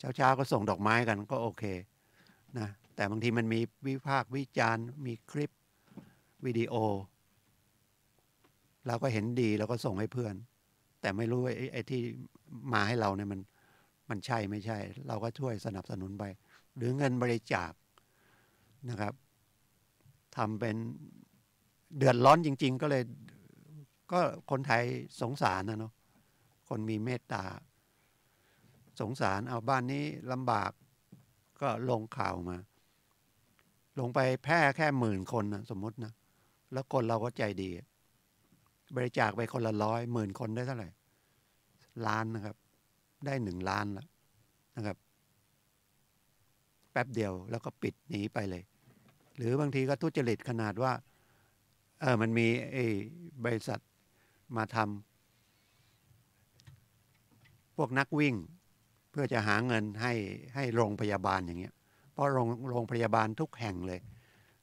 เช้าก็ส่งดอกไม้กันก็โอเคนะแต่บางทีมันมีวิพากษ์วิจารณ์มีคลิปวิดีโอเราก็เห็นดีเราก็ส่งให้เพื่อนแต่ไม่รู้ไอ้ที่มาให้เราเนี่ยมันใช่ไม่ใช่เราก็ช่วยสนับสนุนไปหรือเงินบริจาคนะครับทำเป็นเดือดร้อนจริงๆก็เลยก็คนไทยสงสารนะเนาะคนมีเมตตาสงสารเอาบ้านนี้ลำบากก็ลงข่าวมาลงไปแพร่แค่10,000 คนนะสมมตินะแล้วคนเราก็ใจดีบริจาคไปคนละ10,000 คนได้เท่าไหร่ล้านนะครับได้1 ล้านแล้วนะครับแป๊บเดียวแล้วก็ปิดหนีไปเลยหรือบางทีก็ทุจริตขนาดว่ามันมีบริษัทมาทำพวกนักวิ่งเพื่อจะหาเงินให้โรงพยาบาลอย่างเงี้ยเพราะโรงพยาบาลทุกแห่งเลย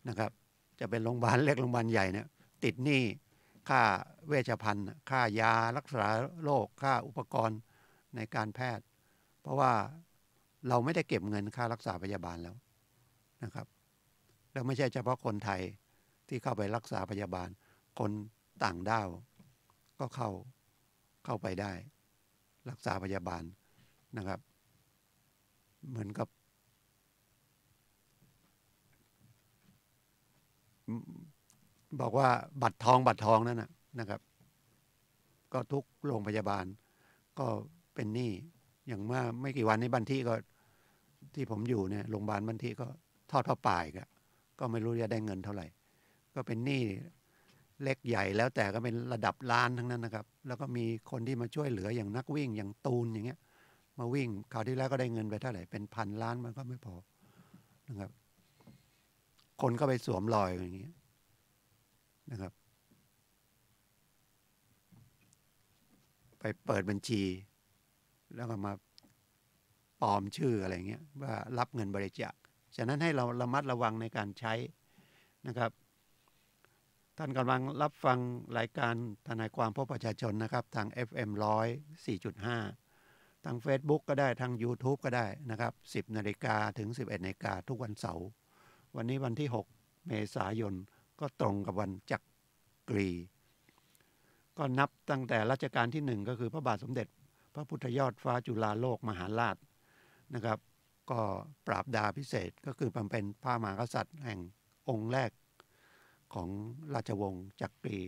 นะครับจะเป็นโรงพยาบาลเล็กโรงพยาบาลใหญ่เนี่ยติดหนี้ค่าเวชภัณฑ์ค่ายารักษาโรคค่าอุปกรณ์ในการแพทย์เพราะว่าเราไม่ได้เก็บเงินค่ารักษาพยาบาลแล้วนะครับแล้วไม่ใช่เฉพาะคนไทยที่เข้าไปรักษาพยาบาลคนต่างด้าวก็เข้าไปได้รักษาพยาบาลนะครับเหมือนกับบอกว่าบัตรทองนั่นนะครับก็ทุกโรงพยาบาลก็เป็นหนี้อย่างเมื่อไม่กี่วันนี้บันทีก็ที่ผมอยู่เนี่ยโรงพยาบาลบันทีก็ทอดผ้าป่าก็ไม่รู้จะได้เงินเท่าไหร่ก็เป็นหนี้เล็กใหญ่แล้วแต่ก็เป็นระดับล้านทั้งนั้นนะครับแล้วก็มีคนที่มาช่วยเหลืออย่างนักวิ่งอย่างตูนอย่างเงี้ยมาวิ่งคราวที่แล้วก็ได้เงินไปเท่าไหร่เป็น1,000 ล้านมันก็ไม่พอนะครับคนก็ไปสวมรอยอย่างเงี้ยนะครับไปเปิดบัญชีแล้วก็มาปลอมชื่ออะไรเงี้ยว่ารับเงินบริจาคฉะนั้นให้เราระมัดระวังในการใช้นะครับท่านกำลังรับฟังรายการทนายความพบประชาชนนะครับทาง FM 104.5ทาง Facebook ก็ได้ทาง YouTube ก็ได้นะครับ10 นาฬิกาถึง 11 นาฬิกาทุกวันเสาร์วันนี้วันที่6 เมษายนก็ตรงกับวันจักรีก็นับตั้งแต่รัชกาลที่1ก็คือพระบาทสมเด็จพระพุทธยอดฟ้าจุฬาโลกมหาราชนะครับก็ปราบดาพิเศษก็คือเป็นพระมหากษัตริย์แห่งองค์แรกของราชวงศ์จักรี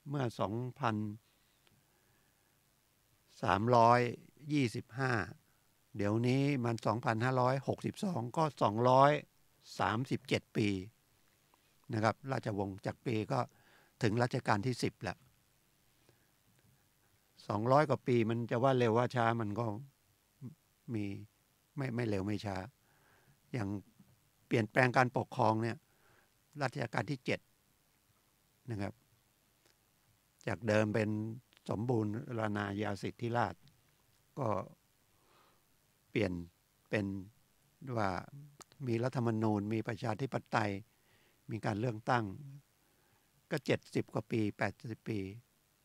เมื่อ 2,325 เดี๋ยวนี้มัน 2,562 ก็ 237 ปีนะครับราชวงศ์จักรีก็ถึงรัชกาลที่10แล้ว200 กว่าปีมันจะว่าเร็วว่าช้ามันก็มีไม่เร็วไม่ช้าอย่างเปลี่ยนแปลงการปกครองเนี่ยรัชกาลที่7นะครับจากเดิมเป็นสมบูรณ์ราณาญาสิทธิราชก็เปลี่ยนเป็นว่ามีรัฐธรรมนูญมีประชาธิปไตยมีการเลือกตั้งก็70 กว่าปี80 ปี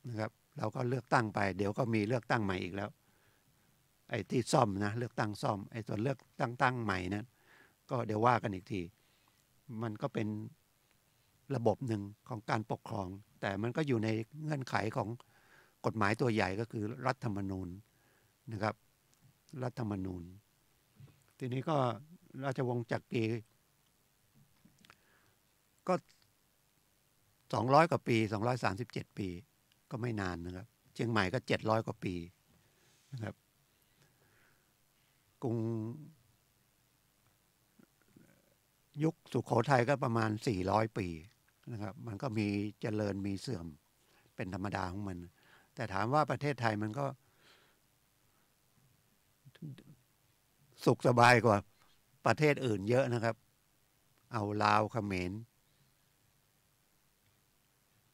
นะครับเราก็เลือกตั้งไปเดี๋ยวก็มีเลือกตั้งใหม่อีกแล้วไอ้ที่ซ่อมนะเลือกตั้งซ่อมไอ้ส่วนเลือกตั้งใหม่นั้นก็เดี๋ยวว่ากันอีกทีมันก็เป็นระบบหนึ่งของการปกครองแต่มันก็อยู่ในเงื่อนไขของกฎหมายตัวใหญ่ก็คือรัฐธรรมนูญนะครับรัฐธรรมนูญทีนี้ก็ราชวงศ์จักรีก็200 กว่าปี237 ปีก็ไม่นานนะครับเชียงใหม่ก็700 กว่าปีนะครับกรุงยุคสุโขทัยก็ประมาณ400 ปีนะครับมันก็มีเจริญมีเสื่อมเป็นธรรมดาของมันแต่ถามว่าประเทศไทยมันก็สุขสบายกว่าประเทศอื่นเยอะนะครับเอาลาวเขมร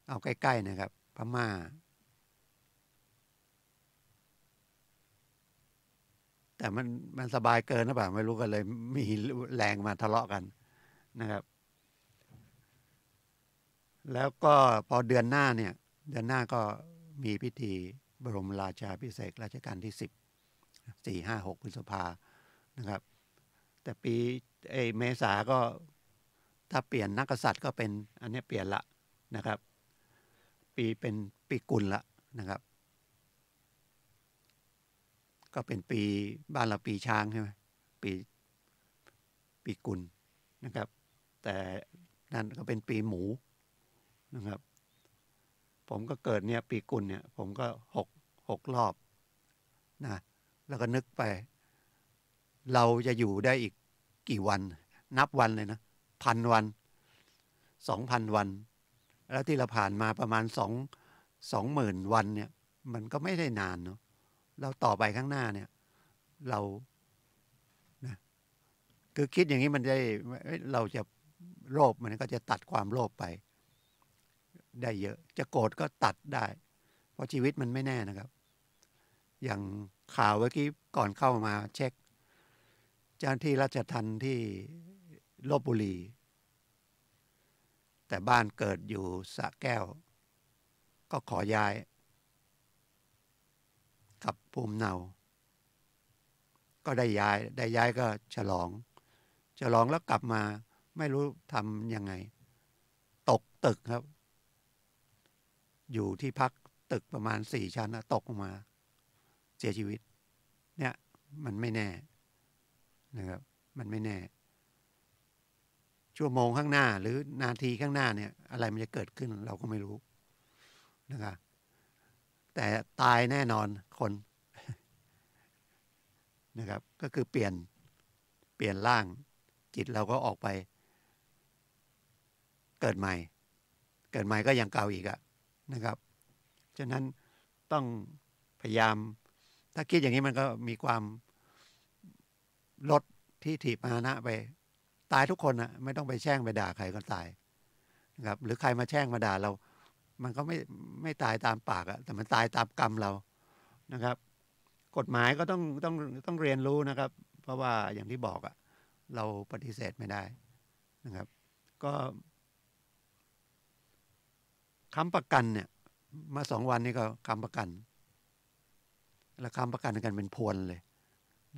เอาใกล้ๆนะครับพม่าแต่มันสบายเกินหรือเปล่าไม่รู้กันเลยมีแรงมาทะเลาะกันนะครับแล้วก็พอเดือนหน้าเนี่ยเดือนหน้าก็มีพิธีบรมราชาภิเษกรัชกาลที่10 4 5 6 พฤษภา นะครับ แต่ปีเมษาก็ถ้าเปลี่ยนนักกษัตริย์ก็เป็นอันนี้เปลี่ยนละนะครับ ปีเป็นปีกุลละนะครับ ก็เป็นปีบ้านเราปีช้างใช่ไหมปีกุลนะครับ แต่นั่นก็เป็นปีหมูนะครับ ผมก็เกิดเนี่ยปีกุลเนี่ยผมก็หกรอบนะแล้วก็นึกไป เราจะอยู่ได้อีกกี่วัน นับวันเลยนะ1,000 วัน2,000 วัน แล้วที่เราผ่านมาประมาณ20,000 วันเนี่ย มันก็ไม่ได้นานเนาะเราต่อไปข้างหน้าเนี่ย เรานะคือคิดอย่างนี้มันจะเราจะโลภมันก็จะตัดความโลภไปได้เยอะ จะโกรธก็ตัดได้ เพราะชีวิตมันไม่แน่นะครับ อย่างข่าวเมื่อกี้ก่อนเข้ามาเช็คเจ้าหน้าที่ราชทัณฑ์ที่ลพบุรี แต่บ้านเกิดอยู่สระแก้ว ก็ขอย้ายกับภูมิเนา ก็ได้ย้ายก็ฉลองแล้วกลับมาไม่รู้ทำยังไง ตกตึกครับ อยู่ที่พักตึกประมาณ4 ชั้นตกลงมาเสียชีวิตเนี่ยมันไม่แน่นะครับมันไม่แน่ชั่วโมงข้างหน้าหรือนาทีข้างหน้าเนี่ยอะไรมันจะเกิดขึ้นเราก็ไม่รู้นะครับแต่ตายแน่นอนคนนะครับก็คือเปลี่ยนร่างจิตเราก็ออกไปเกิดใหม่ก็ยังเก่าอีกนะครับฉะนั้นต้องพยายามถ้าคิดอย่างนี้มันก็มีความลดที่ถีบมานะไปตายทุกคนนะไม่ต้องไปแช่งไปด่าใครก็ตายนะครับหรือใครมาแช่งมาด่าเรามันก็ไม่ตายตามปากแต่มันตายตามกรรมเรานะครับกฎหมายก็ต้องเรียนรู้นะครับ เพราะว่าอย่างที่บอกเราปฏิเสธไม่ได้นะครับก็ค้ำประกันเนี่ยมา2 วันนี้ก็ค้ำประกันแล้วค้ำประกันกันเป็นพวนเลย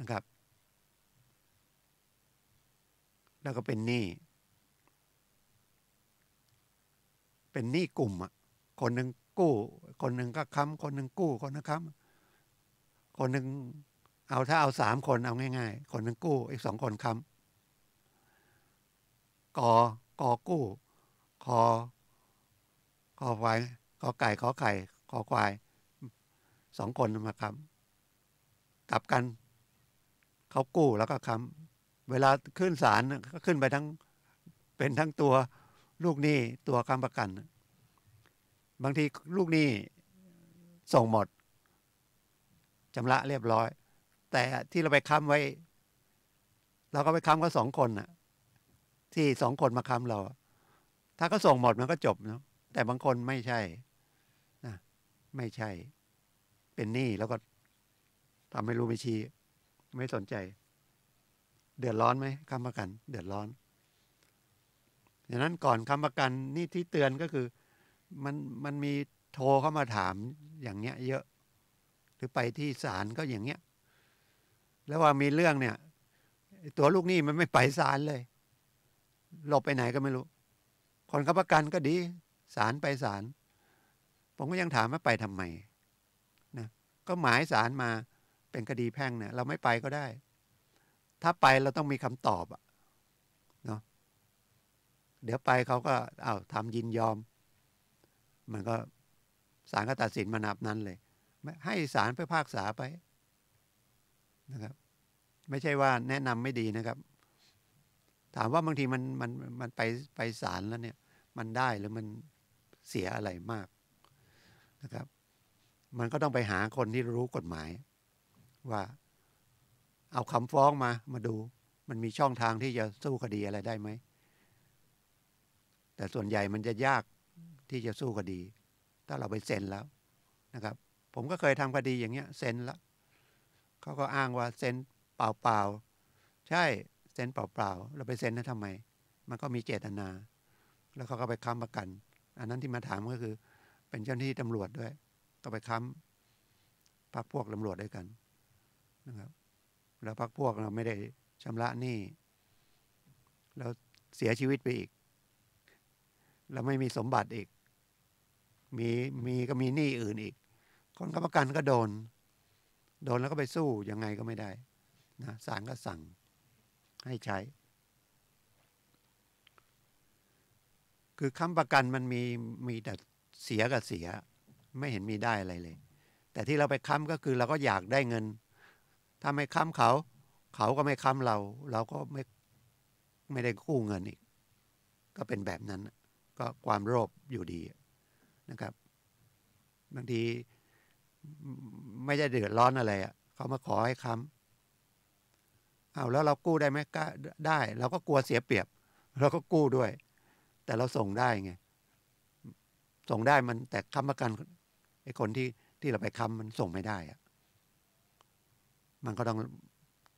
นะครับแล้วก็เป็นหนี้กลุ่มคนหนึ่งกู้คนหนึ่งก็ค้ำคนหนึ่งกู้คนนึงค้ำคนหนึ่งถ้าเอา3 คนเอาง่ายๆคนหนึ่งกู้อีก2 คนค้ำกอกู้คอควายกอไก่ขอไข่คอควาย2 คนมาค้ำกลับกันเขากู้แล้วก็ค้ำเวลาขึ้นศาลก็ขึ้นไปเป็นทั้งตัวลูกหนี้ตัวค้ำประกันบางทีลูกหนี้ส่งหมดชำระเรียบร้อยแต่ที่เราไปค้ำไว้เราก็ไปค้ำก็2 คนที่2 คนมาค้ำเราถ้าก็ส่งหมดมันก็จบเนาะแต่บางคนไม่ใช่นะไม่ใช่เป็นหนี้แล้วก็ทำให้รู้ไม่ชี้ไม่สนใจเดือดร้อนไหมค้ำประกันเดือดร้อนดังนั้นก่อนค้ำประกันนี่ที่เตือนก็คือมันมีโทรเข้ามาถามอย่างเงี้ยเยอะหรือไปที่ศาลก็อย่างเงี้ยแล้วว่ามีเรื่องเนี่ยตัวลูกหนี้มันไม่ไปศาลเลยหลบไปไหนก็ไม่รู้คนค้ำประกันก็ดีศาลไปศาลผมก็ยังถามว่าไปทำไมนะก็หมายศาลมาเป็นคดีแพ่งเนี่ยเราไม่ไปก็ได้ถ้าไปเราต้องมีคำตอบเนาะเดี๋ยวไปเขาก็ทำยินยอมมันก็ศาลก็ตัดสินมานับนั้นเลยให้ศาลพิพากษาไปนะครับไม่ใช่ว่าแนะนำไม่ดีนะครับถามว่าบางทีมันไปศาลแล้วเนี่ยมันได้หรือมันเสียอะไรมากนะครับมันก็ต้องไปหาคนที่รู้กฎหมายว่าเอาคำฟ้องมาดูมันมีช่องทางที่จะสู้คดีอะไรได้ไหมแต่ส่วนใหญ่มันจะยากที่จะสู้คดีถ้าเราไปเซ็นแล้วนะครับผมก็เคยทำคดีอย่างเงี้ยเซ็นแล้วเขาก็อ้างว่าเซ็นเปล่าๆใช่เซ็นเปล่าๆเราไปเซ็นนั้นทำไมมันก็มีเจตนาแล้วเขาก็ไปค้ำประกันอันนั้นที่มาถามก็คือเป็นเจ้าหน้าที่ตำรวจด้วยก็ไปค้ำพรรคพวกตำรวจด้วยกันนะครับ แล้วพรรคพวกเราไม่ได้ชำระหนี้แล้วเสียชีวิตไปอีกแล้วไม่มีสมบัติอีกมีก็มีหนี้อื่นอีกคนค้ำประกันก็โดนแล้วก็ไปสู้ยังไงก็ไม่ได้นะศาลก็สั่งให้ใช้คือค้ำประกันมันมีแต่เสียกับเสียไม่เห็นมีได้อะไรเลยแต่ที่เราไปค้ำก็คือเราก็อยากได้เงินถ้าไม่ค้ำเขาก็ไม่ค้ำเราก็ไม่ได้กู้เงินอีกก็เป็นแบบนั้นก็ความโลภอยู่ดีนะครับบางทีไม่ได้เดือดร้อนอะไรเขามาขอให้ค้ำเอาแล้วเรากู้ได้ไหมก็ได้เราก็กลัวเสียเปรียบเราก็กู้ด้วยแต่เราส่งได้ไงส่งได้มันแต่ค้ำประกันไอ้คนที่เราไปค้ำมันส่งไม่ได้มันก็ต้อง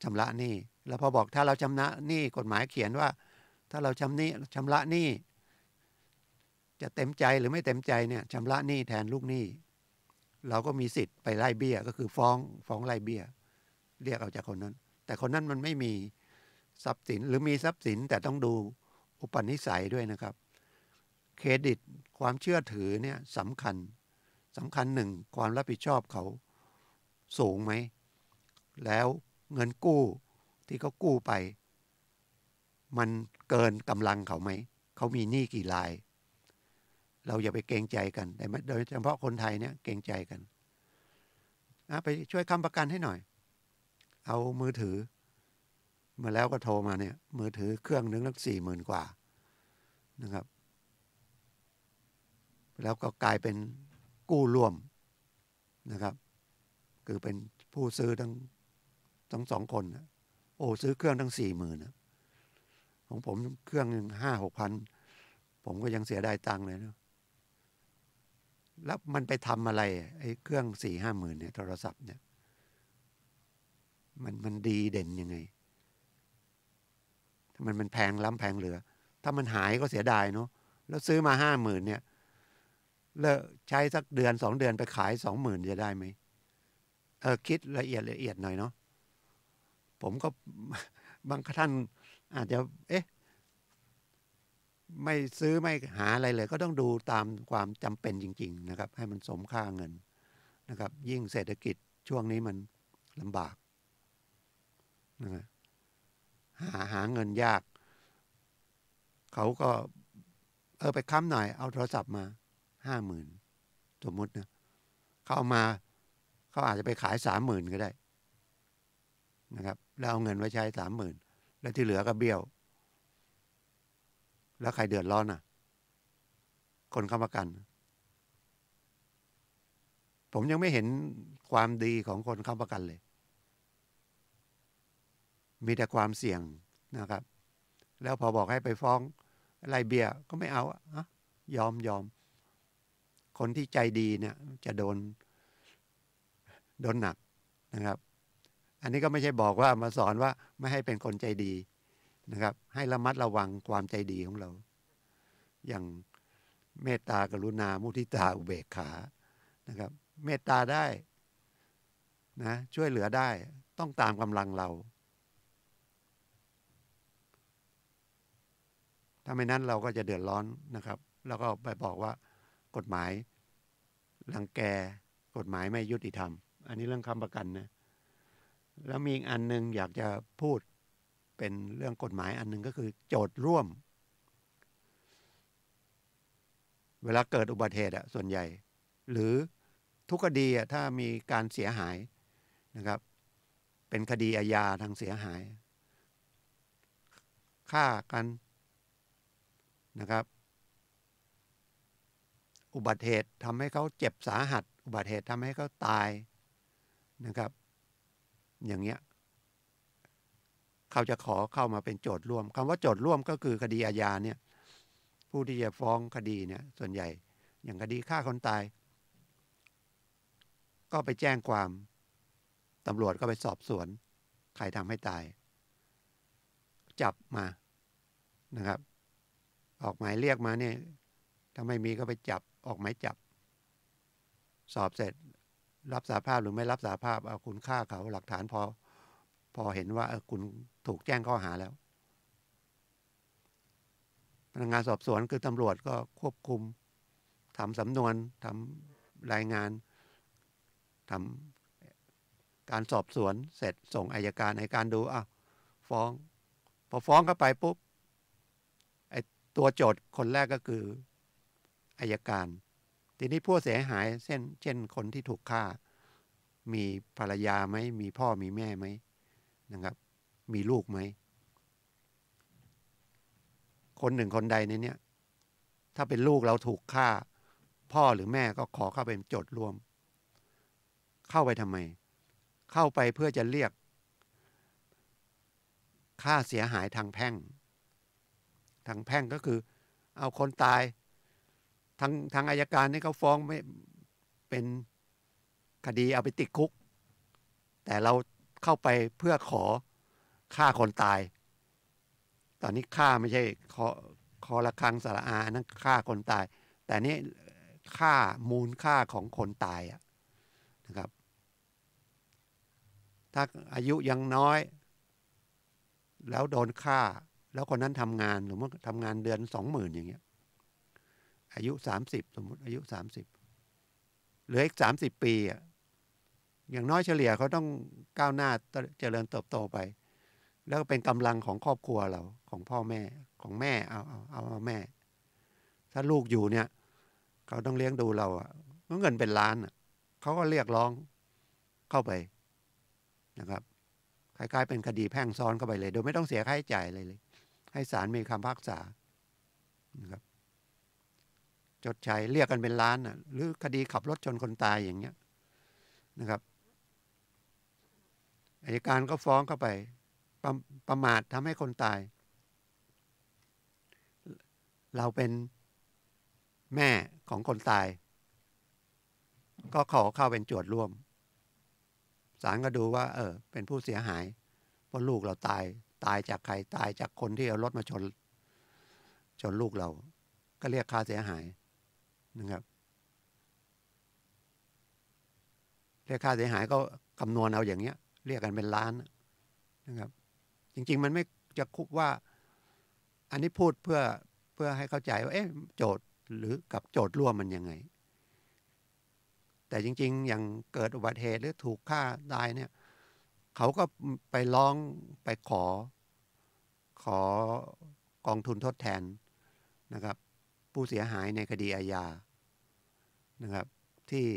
ชำระหนี้แล้วพอบอกถ้าเราชำระหนี้กฎหมายเขียนว่าถ้าเราชำระหนี้จะเต็มใจหรือไม่เต็มใจเนี่ยชำระหนี้แทนลูกหนี้เราก็มีสิทธิ์ไปไล่เบี้ยก็คือฟ้องไล่เบี้ยเรียกเอาจากคนนั้นแต่คนนั้นมันไม่มีทรัพย์สินหรือมีทรัพย์สินแต่ต้องดูอุปนิสัยด้วยนะครับเครดิตความเชื่อถือเนี่ยสำคัญหนึ่งความรับผิดชอบเขาสูงไหมแล้วเงินกู้ที่เขากู้ไปมันเกินกำลังเขาไหมเขามีหนี้กี่รายเราอย่าไปเกรงใจกันแต่โดยเฉพาะคนไทยเนี่ยเกรงใจกันไปช่วยค้ำประกันให้หน่อยเอามือถือมาแล้วก็โทรมาเนี่ยมือถือเครื่องนึงตั้ง40,000 กว่านะครับแล้วก็กลายเป็นกู้ร่วมนะครับคือเป็นผู้ซื้อทั้งสองคนโอ้ซื้อเครื่องทั้ง40,000ของผมเครื่องหนึ่ง5-6 พันผมก็ยังเสียดายตังค์เลยนะแล้วมันไปทำอะไรไอ้เครื่อง4-5 หมื่นเนี่ยโทรศัพท์เนี่ยมันดีเด่นยังไงถ้ามันแพงล้ำแพงเหลือถ้ามันหายก็เสียดายเนาะแล้วซื้อมา50,000เนี่ยเลิกใช้สักเดือน2 เดือนไปขาย20,000จะได้ไหมคิดละเอียดหน่อยเนาะผมก็บางท่านอาจจะไม่ซื้อไม่หาอะไรเลยก็ต้องดูตามความจำเป็นจริงๆนะครับให้มันสมค่าเงินนะครับยิ่งเศรษฐกิจช่วงนี้มันลำบากนะหาเงินยากเขาก็ไปค้ำหน่อยเอาโทรศัพท์มา50,000สมมุตินะเขาเอามาเขาอาจจะไปขาย30,000ก็ได้นะครับแล้วเอาเงินไว้ใช้30,000แล้วที่เหลือก็เบี้ยวแล้วใครเดือดร้อนคนค้ำประกันผมยังไม่เห็นความดีของคนค้ำประกันเลยมีแต่ความเสี่ยงนะครับแล้วพอบอกให้ไปฟ้องไล่เบี้ยก็ไม่เอายอมคนที่ใจดีเนี่ยจะโดนหนักนะครับอันนี้ก็ไม่ใช่บอกว่ามาสอนว่าไม่ให้เป็นคนใจดีนะครับให้ระมัดระวังความใจดีของเราอย่างเมตตากรุณามุทิตาอุเบกขานะครับเมตตาได้นะช่วยเหลือได้ต้องตามกำลังเราถ้าไม่นั้นเราก็จะเดือดร้อนนะครับแล้วก็ไปบอกว่ากฎหมายรังแกกฎหมายไม่ยุติธรรมอันนี้เรื่องค้ำประกันนะแล้วมีอีกอันนึงอยากจะพูดเป็นเรื่องกฎหมายอันนึงก็คือโจทย์ร่วมเวลาเกิดอุบัติเหตุส่วนใหญ่หรือทุกคดีถ้ามีการเสียหายนะครับเป็นคดีอาญาทางเสียหายฆ่ากันนะครับอุบัติเหตุทำให้เขาเจ็บสาหัสอุบัติเหตุทำให้เขาตายนะครับอย่างเงี้ยเขาจะขอเข้ามาเป็นโจทย์ร่วมคำว่าโจทย์ร่วมก็คือคดีอาญาเนี่ยผู้ที่จะฟ้องคดีเนี่ยส่วนใหญ่อย่างคดีฆ่าคนตายก็ไปแจ้งความตำรวจก็ไปสอบสวนใครทำให้ตายจับมานะครับออกหมายเรียกมาเนี่ยถ้าไม่มีก็ไปจับออกหมายจับสอบเสร็จรับสารภาพหรือไม่รับสารภาพเอาคุณฆ่าเขาหลักฐาน พอเห็นว่าคุณถูกแจ้งข้อหาแล้วพนักงานสอบสวนคือตำรวจก็ควบคุมทำสำนวนทำรายงานทำการสอบสวนเสร็จส่งอัยการดูฟ้องพอฟ้องเข้าไปปุ๊บไอ้ตัวโจทย์คนแรกก็คืออัยการทีนี้ผู้เสียหายเช่นคนที่ถูกฆ่ามีภรรยาไหมมีพ่อมีแม่ไหมนะครับมีลูกไหมคนหนึ่งคนใดในเนี้ยถ้าเป็นลูกเราถูกฆ่าพ่อหรือแม่ก็ขอเข้าเป็นโจทย์ร่วมเข้าไปทำไมเข้าไปเพื่อจะเรียกค่าเสียหายทางแพ่งก็คือเอาคนตายทางอัยการนี่เขาฟ้องไม่เป็นคดีเอาไปติดคุกแต่เราเข้าไปเพื่อขอฆ่าคนตายตอนนี้ฆ่าไม่ใช่คอระฆังสระอานั่นฆ่าคนตายแต่นี่ค่ามูลค่าของคนตายนะครับถ้าอายุยังน้อยแล้วโดนฆ่าแล้วคนนั้นทำงานหรือว่าทำงานเดือน20,000อย่างเงี้ยอายุ30สมมติอายุ30เหลืออีก30 ปีอย่างน้อยเฉลี่ยเขาต้องก้าวหน้าเจริญเติบโตไปแล้วก็เป็นกำลังของครอบครัวเราของพ่อแม่ของแม่เอาแม่ถ้าลูกอยู่เนี่ยเขาต้องเลี้ยงดูเราเงินเป็นล้านเขาก็เรียกร้องเข้าไปนะครับคล้ายๆเป็นคดีแพ่งซ้อนเข้าไปเลยโดยไม่ต้องเสียค่าใช้จ่ายเลยให้ศาลมีคำพิพากษานะครับจดใช้เรียกกันเป็นล้านหรือคดีขับรถชนคนตายอย่างเงี้ยนะครับอัยการก็ฟ้องเข้าไปประมาททำให้คนตายเราเป็นแม่ของคนตายก็ขอเข้าเป็นโจทย์ร่วมศาลก็ดูว่าเป็นผู้เสียหายเพราะลูกเราตายจากใครตายจากคนที่เอารถมาชนลูกเราก็เรียกค่าเสียหายนะครับเรียกค่าเสียหายก็คำนวณเอาอย่างเงี้ยเรียกกันเป็นล้านนะครับจริงๆมันไม่จะคุกว่าอันนี้พูดเพื่อให้เข้าใจว่าโจทย์หรือกับโจทย์ร่วมมันยังไงแต่จริงๆอย่างเกิดอุบัติเหตุหรือถูกฆ่าตายเนี่ยเขาก็ไปร้องไปขอกองทุนทดแทนนะครับผู้เสียหายในคดีอาญานะครับที่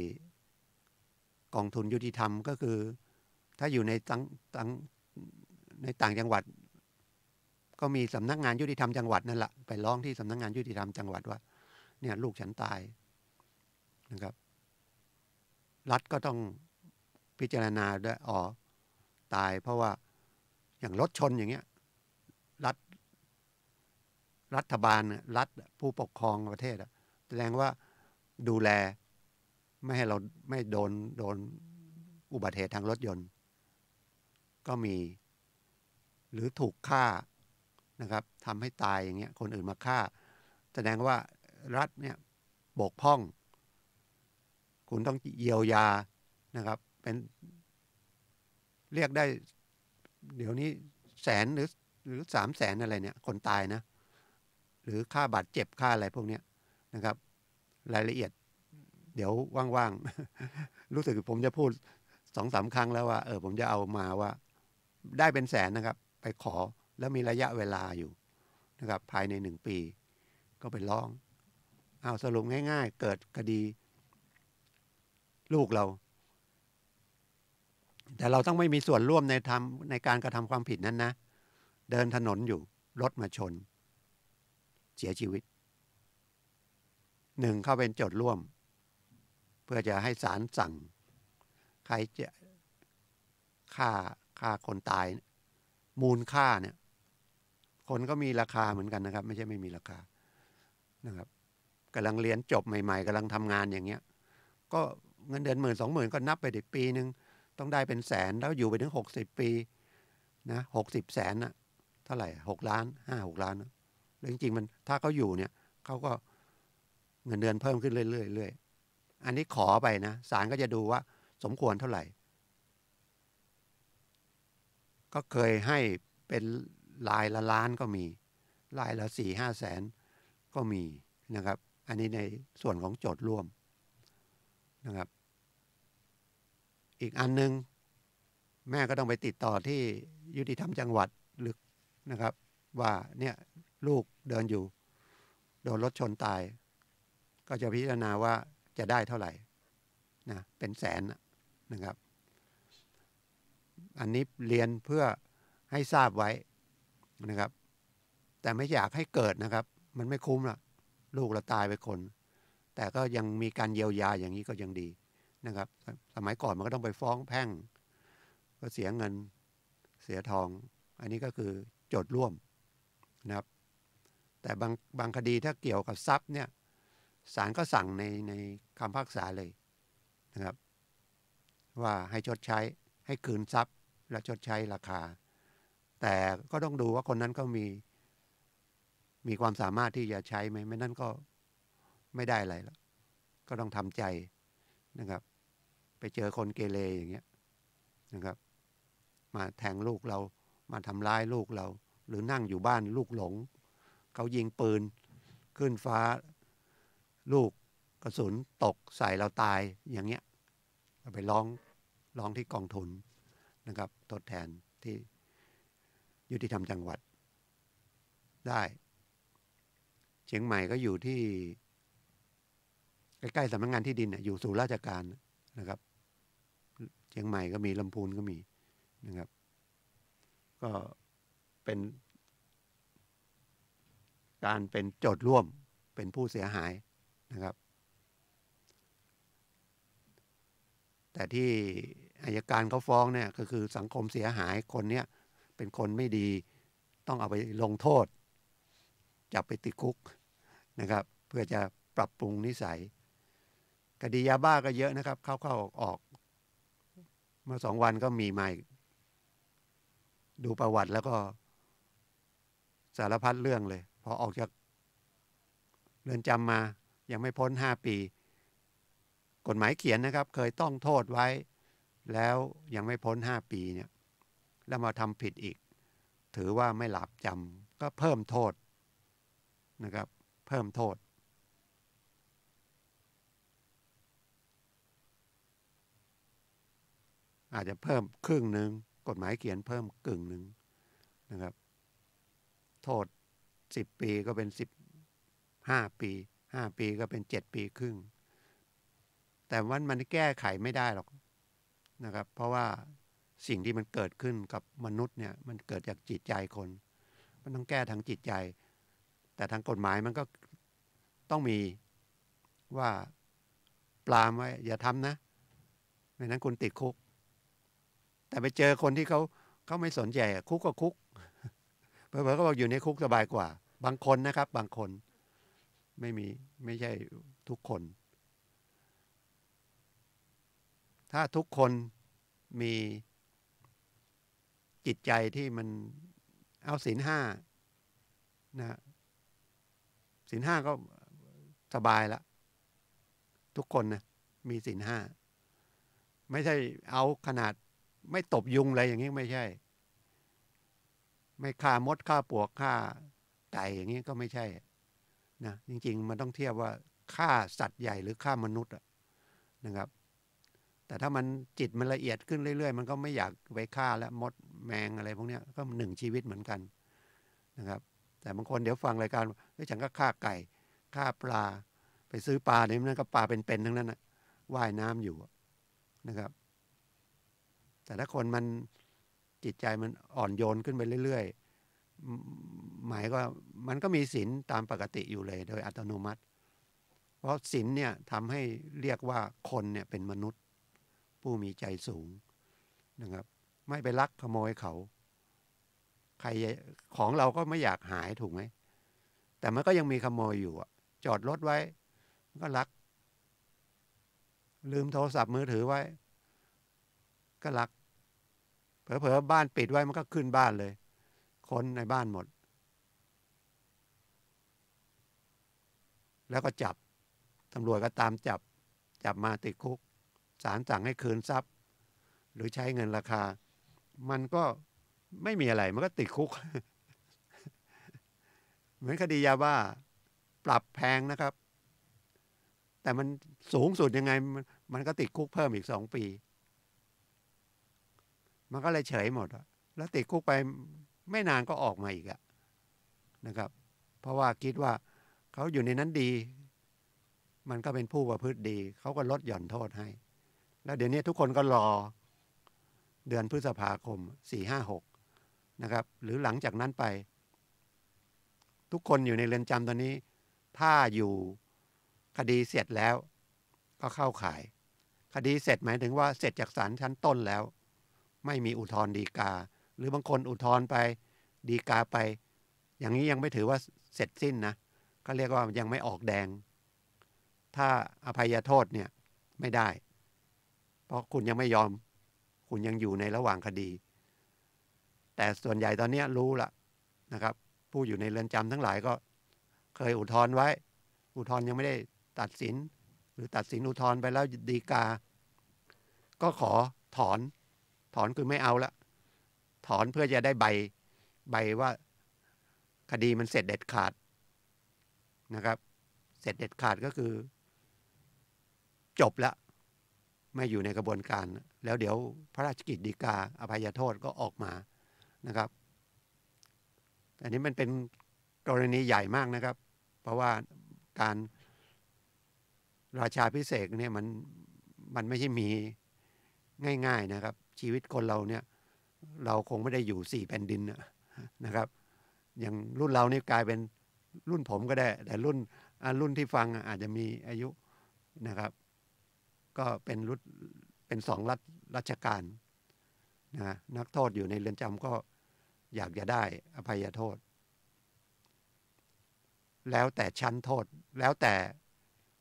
กองทุนยุติธรรมก็คือถ้าอยู่ในต่างจังหวัดก็มีสำนักงานยุติธรรมจังหวัดนั่นแหละไปร้องที่สำนักงานยุติธรรมจังหวัดว่าเนี่ยลูกฉันตายนะครับรัฐก็ต้องพิจารณาด้วยตายเพราะว่าอย่างรถชนอย่างเงี้ยรัฐบาลรัฐผู้ปกครองประเทศแสดงว่าดูแลไม่ให้เราไม่โดนอุบัติเหตุทางรถยนต์ก็มีหรือถูกฆ่านะครับทำให้ตายอย่างเงี้ยคนอื่นมาฆ่าแสดงว่ารัฐเนี่ยบกพร่องคุณต้องเยียวยานะครับเป็นเรียกได้เดี๋ยวนี้100,000หรือ300,000อะไรเนี่ยคนตายนะหรือค่าบาดเจ็บค่าอะไรพวกนี้นะครับรายละเอียดเดี๋ยวว่างๆ รู้สึกผมจะพูด2-3 ครั้งแล้วว่าผมจะเอามาว่าได้เป็นแสนนะครับไปขอแล้วมีระยะเวลาอยู่นะครับภายใน1 ปีก็ไปร้องเอาสรุปง่ายๆเกิดคดีลูกเราแต่เราต้องไม่มีส่วนร่วมในการกระทำความผิดนั้นนะเดินถนนอยู่รถมาชนเสียชีวิต1เข้าเป็นโจทย์ร่วมเพื่อจะให้ศาลสั่งใครจะฆ่าคนตายมูลค่าเนี่ยคนก็มีราคาเหมือนกันนะครับไม่ใช่ไม่มีราคานะครับกำลังเรียนจบใหม่ๆกำลังทำงานอย่างเงี้ยก็เงินเดือน10,000-20,000ก็นับไปอีกปีนึงต้องได้เป็นแสนแล้วอยู่ไปถึง60 ปีนะ60 แสนนะเท่าไหร่6 ล้าน5-6 ล้านนะแล้วจริงๆมันถ้าเขาอยู่เนี่ยเขาก็เงินเดือนเพิ่มขึ้นเรื่อยๆอันนี้ขอไปนะศาลก็จะดูว่าสมควรเท่าไหร่ ก็เคยให้เป็นรายละล้านก็มีรายละ4-5 แสนก็มีนะครับ อันนี้ในส่วนของโจทย์ร่วมนะครับอีกอันนึงแม่ก็ต้องไปติดต่อที่ยุติธรรมจังหวัดหรือนะครับว่าเนี่ยลูกเดินอยู่โดนรถชนตายก็จะพิจารณาว่าจะได้เท่าไหร่นะเป็นแสนนะครับอันนี้เรียนเพื่อให้ทราบไว้นะครับแต่ไม่อยากให้เกิดนะครับมันไม่คุ้มละลูกเราตายไปคนแต่ก็ยังมีการเยียวยาอย่างนี้ก็ยังดีนะครับสมัยก่อนมันก็ต้องไปฟ้องแพ่งก็เสียเงินเสียทองอันนี้ก็คือโจทย์ร่วมนะครับแต่บางคดีถ้าเกี่ยวกับทรัพย์เนี่ยศาลก็สั่งในคำพิพากษาเลยนะครับว่าให้ชดใช้ให้คืนทรัพย์และชดใช้ราคาแต่ก็ต้องดูว่าคนนั้นก็มีความสามารถที่จะใช้ไหมไม่นั้นก็ไม่ได้อะไรแล้วก็ต้องทำใจนะครับไปเจอคนเกเรอย่างเงี้ยนะครับมาแทงลูกเรามาทำร้ายลูกเราหรือนั่งอยู่บ้านลูกหลงเขายิงปืนขึ้นฟ้าลูกกระสุนตกใส่เราตายอย่างเงี้ยเราไปร้องที่กองทุนนะครับทดแทนที่ยุติธรรมจังหวัดได้เชียงใหม่ก็อยู่ที่ใกล้ๆสำนักงานที่ดินอยู่ศูนย์ราชการนะครับเชียงใหม่ก็มีลำพูนก็มีนะครับก็เป็นการเป็นโจทย์ร่วมเป็นผู้เสียหายนะครับแต่ที่อัยการเขาฟ้องเนี่ยก็คือสังคมเสียหายคนเนี้ยเป็นคนไม่ดีต้องเอาไปลงโทษจับไปติดคุกนะครับเพื่อจะปรับปรุงนิสัยคดียาบ้าก็เยอะนะครับเข้าออกเมื่อ2 วันก็มีใหม่ดูประวัติแล้วก็สารพัดเรื่องเลยพอออกจากเรือนจำมายังไม่พ้น5 ปีกฎหมายเขียนนะครับเคยต้องโทษไว้แล้วยังไม่พ้น5 ปีเนี่ยแล้วมาทำผิดอีกถือว่าไม่หลาบจำก็เพิ่มโทษนะครับเพิ่มโทษอาจจะเพิ่มครึ่งหนึ่งกฎหมายเขียนเพิ่มกึ่งหนึ่งนะครับโทษ10 ปีก็เป็น15 ปี5 ปีก็เป็น7 ปีครึ่งแต่มันแก้ไขไม่ได้หรอกนะครับเพราะว่าสิ่งที่มันเกิดขึ้นกับมนุษย์เนี่ยมันเกิดจากจิตใจคนมันต้องแก้ทางจิตใจแต่ทางกฎหมายมันก็ต้องมีว่าปรามไว้อย่าทำนะไม่นั้นคุณติดคุกแต่ไปเจอคนที่เขาไม่สนใจคุกก็คุกเผลอๆก็บอกอยู่ในคุกสบายกว่าบางคนนะครับบางคนไม่ใช่ทุกคนถ้าทุกคนมีจิตใจที่มันเอาศีล 5นะศีล 5ก็สบายละทุกคนนะมีศีล 5ไม่ใช่เอาขนาดไม่ตบยุงอะไรอย่างนี้ไม่ใช่ไม่ฆ่ามดฆ่าปลวกฆ่าไก่อย่างนี้ก็ไม่ใช่นะจริงๆมันต้องเทียบว่าฆ่าสัตว์ใหญ่หรือฆ่ามนุษย์นะครับแต่ถ้ามันจิตมันละเอียดขึ้นเรื่อยๆมันก็ไม่อยากไปฆ่าและมดแมงอะไรพวกนี้ก็1 ชีวิตเหมือนกันนะครับแต่บางคนเดี๋ยวฟังรายการฉันก็ฆ่าไก่ฆ่าปลาไปซื้อปลาเนี่ยมันก็ปลาเป็นๆทั้งนั้นนะว่ายน้ำอยู่นะครับแต่ถ้าคนมันจิตใจมันอ่อนโยนขึ้นไปเรื่อยๆหมายก็มันก็มีศีลตามปกติอยู่เลยโดยอัตโนมัติ เพราะศีลเนี่ยทำให้เรียกว่าคนเนี่ยเป็นมนุษย์ผู้มีใจสูงนะครับไม่ไปลักขโมยเขาใครของเราก็ไม่อยากหายถูกไหมแต่มันก็ยังมีขโมยอยู่จอดรถไว้ก็ลักลืมโทรศัพท์มือถือไว้ก็ลักเผลอๆบ้านปิดไว้มันก็ขึ้นบ้านเลยคนในบ้านหมดแล้วก็จับตำรวจก็ตามจับมาติดคุกศาลสั่งให้คืนทรัพย์หรือใช้เงินราคามันก็ ไม่มีอะไรมันก็ติดคุก เหมือนคดียาบ้าปรับแพงนะครับ แต่มันสูงสุดยังไงมันก็ติดคุกเพิ่มอีก2 ปีมันก็เลยเฉยหมดแล้วติดคุกไปไม่นานก็ออกมาอีกนะครับ เพราะว่าคิดว่าเขาอยู่ในนั้นดี มันก็เป็นผู้ประพฤติดีเขาก็ลดหย่อนโทษให้ แล้วเดี๋ยวนี้ทุกคนก็รอเดือนพฤษภาคม4-5-6นะครับหรือหลังจากนั้นไป ทุกคนอยู่ในเรือนจำตอนนี้ถ้าอยู่คดีเสร็จแล้วก็เข้าข่าย คดีเสร็จหมายถึงว่าเสร็จจากศาลชั้นต้นแล้วไม่มีอุทธรณ์ฎีกาหรือบางคนอุทธรณ์ไปฎีกาไปอย่างนี้ยังไม่ถือว่าเสร็จสิ้นนะก็เรียกว่ายังไม่ออกแดงถ้าอภัยโทษเนี่ยไม่ได้เพราะคุณยังไม่ยอมคุณยังอยู่ในระหว่างคดีแต่ส่วนใหญ่ตอนนี้รู้ละนะครับผู้อยู่ในเรือนจำทั้งหลายก็เคยอุทธรณ์ไว้อุทธรณ์ยังไม่ได้ตัดสินหรือตัดสินอุทธรณ์ไปแล้วฎีกาก็ขอถอนคือไม่เอาละถอนเพื่อจะได้ใบว่าคดีมันเสร็จเด็ดขาดนะครับเสร็จเด็ดขาดก็คือจบแล้วไม่อยู่ในกระบวนการแล้วเดี๋ยวพระราชกิจฎีกาอภัยโทษก็ออกมานะครับอันนี้มันเป็นกรณีใหญ่มากนะครับเพราะว่าการราชาภิเษกเนี่ยมันไม่ใช่มีง่ายๆนะครับชีวิตคนเราเนี่ยเราคงไม่ได้อยู่4 แผ่นดินนะครับอย่างรุ่นเรานี่กลายเป็นรุ่นผมก็ได้แต่รุ่นที่ฟังอาจจะมีอายุนะครับก็เป็น2 รัชกาลนะนักโทษอยู่ในเรือนจำก็อยากจะได้อภัยโทษแล้วแต่ชั้นโทษแล้วแต่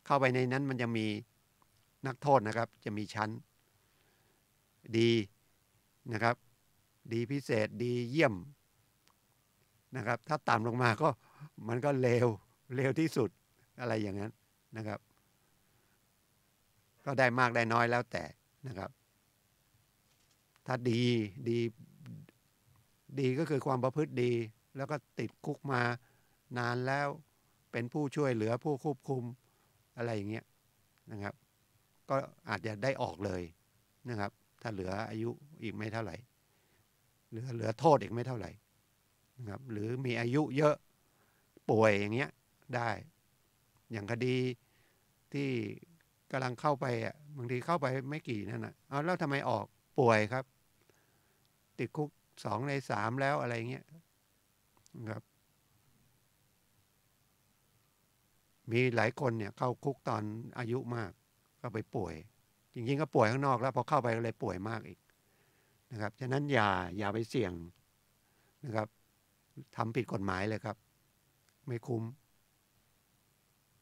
เข้าไปในนั้นมันจะมีนักโทษนะครับจะมีชั้นดีนะครับดีพิเศษดีเยี่ยมนะครับถ้าต่ำลงมาก็มันก็เลวที่สุดอะไรอย่างนั้นนะครับก็ได้มากได้น้อยแล้วแต่นะครับถ้าดีก็คือความประพฤติดีแล้วก็ติดคุกมานานแล้วเป็นผู้ช่วยเหลือผู้ควบคุมอะไรอย่างเงี้ยนะครับก็อาจจะได้ออกเลยนะครับถ้าเหลืออายุอีกไม่เท่าไหร่เหลือโทษอีกไม่เท่าไหร่นะครับหรือมีอายุเยอะป่วยอย่างเงี้ยได้อย่างคดีที่กำลังเข้าไปบางทีเข้าไปไม่กี่นั่นนะเอาแล้วทำไมออกป่วยครับติดคุก2 ใน 3แล้วอะไรเงี้ยนะครับมีหลายคนเนี่ยเข้าคุกตอนอายุมากก็ไปป่วยจริงๆก็ป่วยข้างนอกแล้วพอเข้าไปก็เลยป่วยมากอีกนะครับฉะนั้นอย่าไปเสี่ยงนะครับทำผิดกฎหมายเลยครับไม่คุ้ม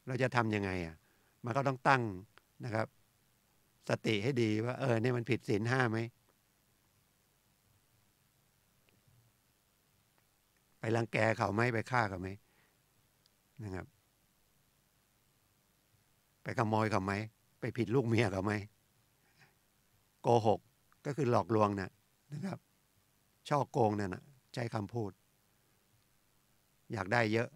เราจะทำยังไงมันก็ต้องตั้งนะครับสติให้ดีว่านี่มันผิดศีล 5ไหมไปรังแกเขาไหมไปฆ่าเขาไหมนะครับไปขโมยเขาไหมไปผิดลูกเมียเขาไหมโกหกก็คือหลอกลวงนะครับช่อโกงนั่นใช้คำพูดอยากได้เยอะ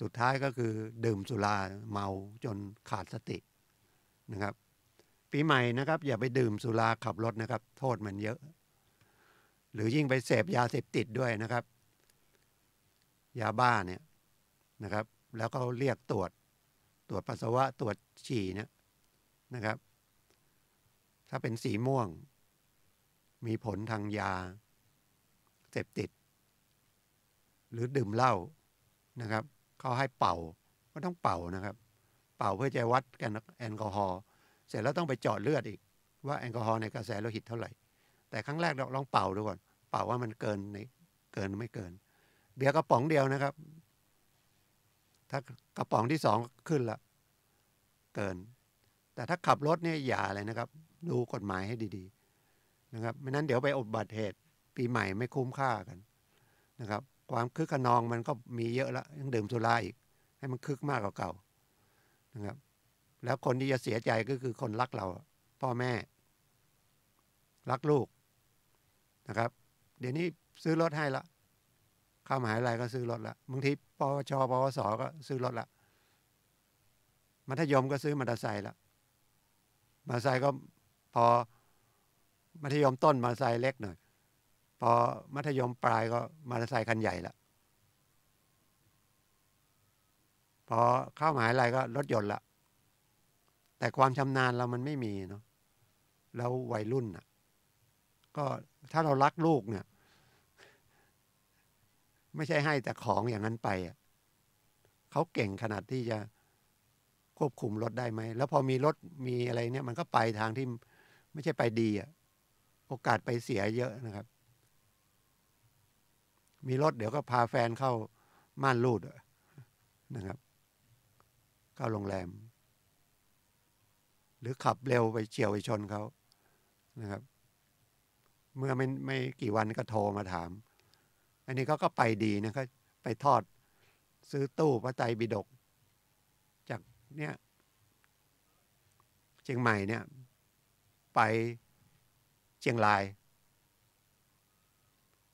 สุดท้ายก็คือดื่มสุราเมาจนขาดสตินะครับปีใหม่นะครับอย่าไปดื่มสุราขับรถนะครับโทษมันเยอะหรือยิ่งไปเสพยาเสพติดด้วยนะครับยาบ้าเนี่ยนะครับแล้วก็เรียกตรวจปัสสาวะตรวจฉี่เนี่ยนะครับถ้าเป็นสีม่วงมีผลทางยาเสพติดหรือดื่มเหล้านะครับเขาให้เป่าก็ต้องเป่านะครับเป่าเพื่อจะวัดกันแอลกอฮอล์เสร็จแล้วต้องไปเจาะเลือดอีกว่าแอลกอฮอล์ในกระแสโลหิตเท่าไหร่แต่ครั้งแรกเราลองเป่าดูก่อนเป่าว่ามันเกินหรือไม่เกินเบียร์กระป๋องเดียวนะครับถ้ากระป๋องที่2ขึ้นละเกินแต่ถ้าขับรถเนี่ยอย่าเลยนะครับดูกฎหมายให้ดีๆนะครับไม่นั้นเดี๋ยวไปอุบัติเหตุปีใหม่ไม่คุ้มค่ากันนะครับความคึกขนองมันก็มีเยอะแล้วยังดื่มสุราอีกให้มันคึกมากกว่าเก่านะครับแล้วคนที่จะเสียใจก็คือคนรักเราพ่อแม่ รักลูกนะครับเดี๋ยวนี้ซื้อรถให้ละเข้ามหาวิทยาลัยก็ซื้อรถละบางทีปวชปวสก็ซื้อรถละมัธยมก็ซื้อมอเตอร์ไซค์ละมอเตอร์ไซค์ก็พอมัธยมต้นมอเตอร์ไซค์เล็กหน่อยพอมัธยมปลายก็มอเตอร์ไซค์คันใหญ่ละพอเข้ามหาวิทยาลัยก็รถยนต์ละแต่ความชำนาญเรามันไม่มีเนาะแล้ววัยรุ่นอ่ะก็ถ้าเรารักลูกเนี่ยไม่ใช่ให้แต่ของอย่างนั้นไปอ่ะเขาเก่งขนาดที่จะควบคุมรถได้ไหมแล้วพอมีรถมีอะไรเนี่ยมันก็ไปทางที่ไม่ใช่ไปดีอ่ะโอกาสไปเสียเยอะนะครับมีรถเดี๋ยวก็พาแฟนเข้าม่านรูดนะครับเข้าโรงแรมหรือขับเร็วไปเฉี่ยวไปชนเขานะครับเมื่อไม่กี่วันก็โทรมาถามอันนี้เขาก็ไปดีนะเขาไปทอดซื้อตู้พระไตรปิฎกจากเนี่ยเชียงใหม่เนี่ยไปเชียงราย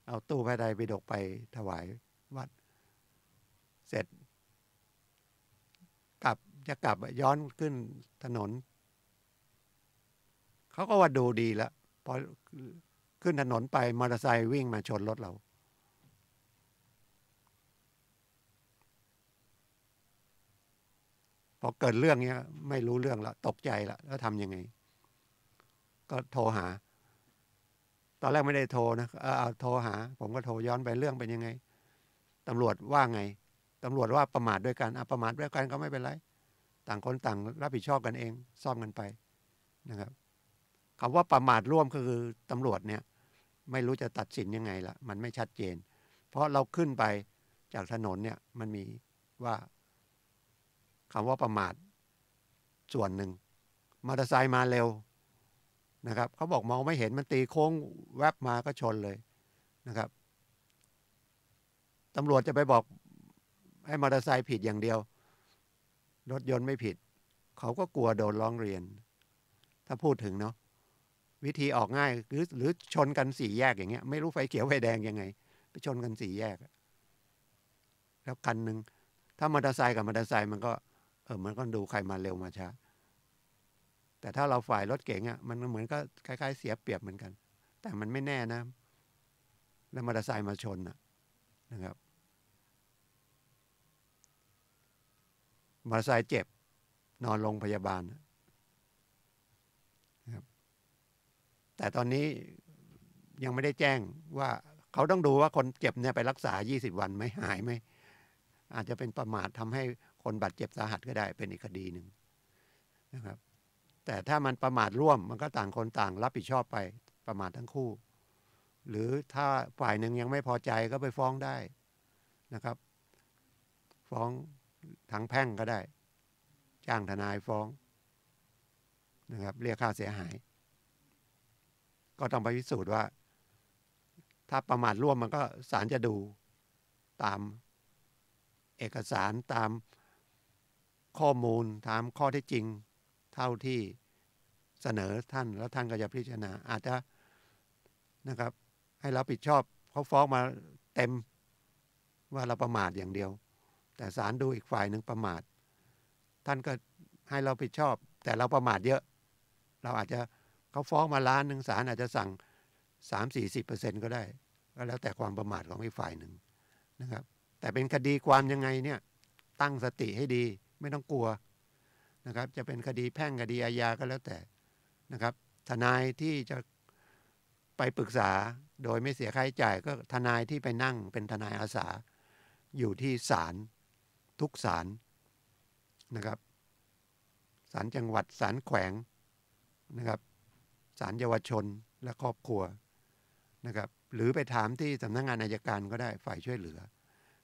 เอาตู้พระไตรปิฎกไปถวายวัดเสร็จจะกลับย้อนขึ้นถนนเขาก็ว่าดูดีแล้วพอขึ้นถนนไปมอเตอร์ไซค์วิ่งมาชนรถเราพอเกิดเรื่องเนี้ยไม่รู้เรื่องละตกใจละแล้วทำยังไงก็โทรหาตอนแรกไม่ได้โทรนะเอาโทรหาผมก็โทรย้อนไปเรื่องเป็นยังไงตำรวจว่าไงตำรวจว่าประมาทด้วยกันประมาทด้วยกันก็ไม่เป็นไรต่างคนต่างรับผิดชอบกันเองซ่อมกันไปนะครับคำว่าประมาทร่วมก็คือตำรวจเนี่ยไม่รู้จะตัดสินยังไงละมันไม่ชัดเจนเพราะเราขึ้นไปจากถนนเนี่ยมันมีว่าคำว่าประมาทส่วนหนึ่งมอเตอร์ไซค์มาเร็วนะครับเขาบอกมองไม่เห็นมันตีโค้งแวบมาก็ชนเลยนะครับตำรวจจะไปบอกให้มอเตอร์ไซค์ผิดอย่างเดียวรถยนต์ไม่ผิดเขาก็กลัวโดนร้องเรียนถ้าพูดถึงเนาะวิธีออกง่ายหรือชนกันสี่แยกอย่างเงี้ยไม่รู้ไฟเขียวไฟแดงยังไงไปชนกันสี่แยกแล้วคันหนึ่งถ้ามอเตอร์ไซค์กับมอเตอร์ไซค์มันก็มันก็ดูใครมาเร็วมาช้าแต่ถ้าเราฝ่ายรถเก๋งมันเหมือนก็คล้ายๆเสียเปรียบเหมือนกันแต่มันไม่แน่นะแล้วมอเตอร์ไซค์มาชนนะครับมอเตอร์ไซค์เจ็บนอนโรงพยาบาลนะครับแต่ตอนนี้ยังไม่ได้แจ้งว่าเขาต้องดูว่าคนเจ็บเนี่ยไปรักษา20 วันไหมหายไหมอาจจะเป็นประมาททำให้คนบาดเจ็บสาหัสก็ได้เป็นอีกคดีหนึ่งนะครับแต่ถ้ามันประมาทร่วมมันก็ต่างคนต่างรับผิดชอบไปประมาททั้งคู่หรือถ้าฝ่ายหนึ่งยังไม่พอใจก็ไปฟ้องได้นะครับฟ้องทางแพ่งก็ได้จ้างทนายฟ้องนะครับเรียกค่าเสียหายก็ต้องไปพิสูจน์ว่าถ้าประมาทร่วมมันก็ศาลจะดูตามเอกสารตามข้อมูลตามข้อเท็จจริงเท่าที่เสนอท่านแล้วท่านก็จะพิจารณาอาจจะนะครับให้รับผิดชอบเขาฟ้องมาเต็มว่าเราประมาทอย่างเดียวแต่ศาลดูอีกฝ่ายหนึ่งประมาทท่านก็ให้เราผิดชอบแต่เราประมาทเยอะเราอาจจะเขาฟ้องมาล้านหนึ่งศาลอาจจะสั่ง30-40%ก็ได้ก็แล้วแต่ความประมาทของอีกฝ่ายหนึ่งนะครับแต่เป็นคดีความยังไงเนี่ยตั้งสติให้ดีไม่ต้องกลัวนะครับจะเป็นคดีแพ่งคดีอาญาก็แล้วแต่นะครับทนายที่จะไปปรึกษาโดยไม่เสียค่าใช้จ่ายก็ทนายที่ไปนั่งเป็นทนายอาสาอยู่ที่ศาลทุกศาลนะครับศาลจังหวัดศาลแขวงนะครับศาลเยาวชนและครอบครัวนะครับหรือไปถามที่สำนักงานอัยการก็ได้ฝ่ายช่วยเหลือ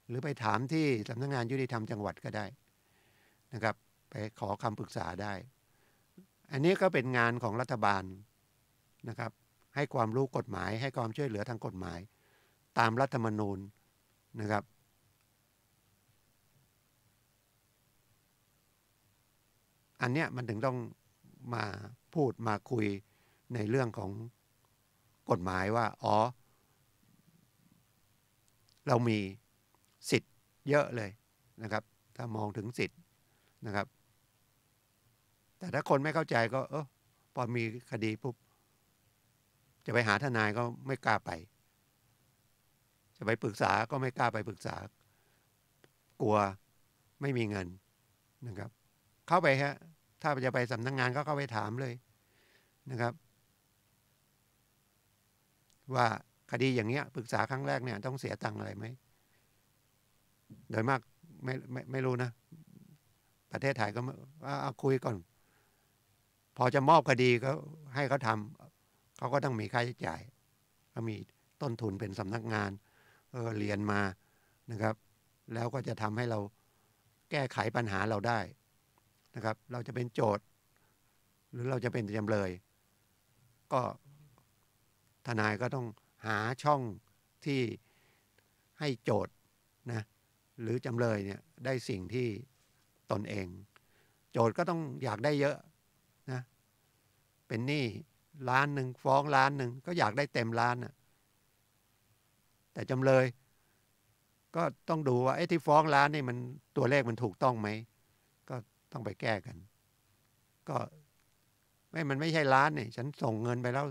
หรือไปถามที่สำนักงานยุติธรรมจังหวัดก็ได้นะครับไปขอคำปรึกษาได้อันนี้ก็เป็นงานของรัฐบาลนะครับให้ความรู้กฎหมายให้ความช่วยเหลือทางกฎหมายตามรัฐธรรมนูญนะครับอันเนี้ยมันถึงต้องมาพูดมาคุยในเรื่องของ กฎหมายว่าอ๋อเรามีสิทธิ์เยอะเลยนะครับถ้ามองถึงสิทธิ์นะครับแต่ถ้าคนไม่เข้าใจก็พอมีคดีปุ๊บจะไปหาทนายก็ไม่กล้าไปจะไปปรึกษาก็ไม่กล้าไปปรึกษากลัวไม่มีเงินนะครับเข้าไปฮะถ้าจะไปสำนักงานก็เข้าไปถามเลยนะครับว่าคดีอย่างเงี้ยปรึกษาครั้งแรกเนี่ยต้องเสียตังค์อะไรไหมโดยมากไม่รู้นะประเทศไทยก็เอาคุยก่อนพอจะมอบคดีก็ให้เขาทำเขาก็ต้องมีค่าใช้จ่ายก็มีต้นทุนเป็นสำนักงานเรียนมานะครับแล้วก็จะทำให้เราแก้ไขปัญหาเราได้นะครับเราจะเป็นโจทย์หรือเราจะเป็นจำเลยก็ทนายก็ต้องหาช่องที่ให้โจทย์นะหรือจำเลยเนี่ยได้สิ่งที่ตนเองโจทย์ก็ต้องอยากได้เยอะนะเป็นหนี้1,000,000ฟ้อง1,000,000ก็อยากได้เต็มล้านนะแต่จำเลยก็ต้องดูว่าที่ฟ้อง1,000,000นี่มันตัวเลขมันถูกต้องไหมก็ต้องไปแก้กันก็มันไม่ใช่ล้านนี่ฉันส่งเงินไปแล้ว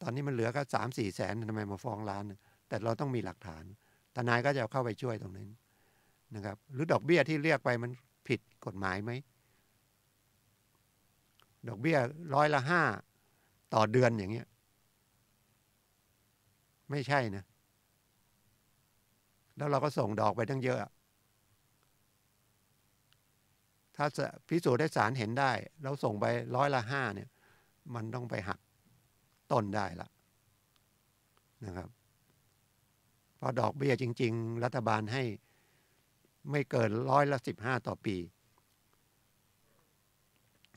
ตอนนี้มันเหลือก็3-4 แสนทำไมมาฟ้องล้านแต่เราต้องมีหลักฐานทนายก็จะเข้าไปช่วยตรงนั้นนะครับหรือดอกเบี้ยที่เรียกไปมันผิดกฎหมายไหมดอกเบี้ย5%ต่อเดือนอย่างเงี้ยไม่ใช่นะแล้วเราก็ส่งดอกไปตั้งเยอะถ้าพิสูจน์ได้ศาลเห็นได้เราส่งไป5%เนี่ยมันต้องไปหักต้นได้ละนะครับเพราะดอกเบี้ยจริงๆรัฐบาลให้ไม่เกิน15%ต่อปี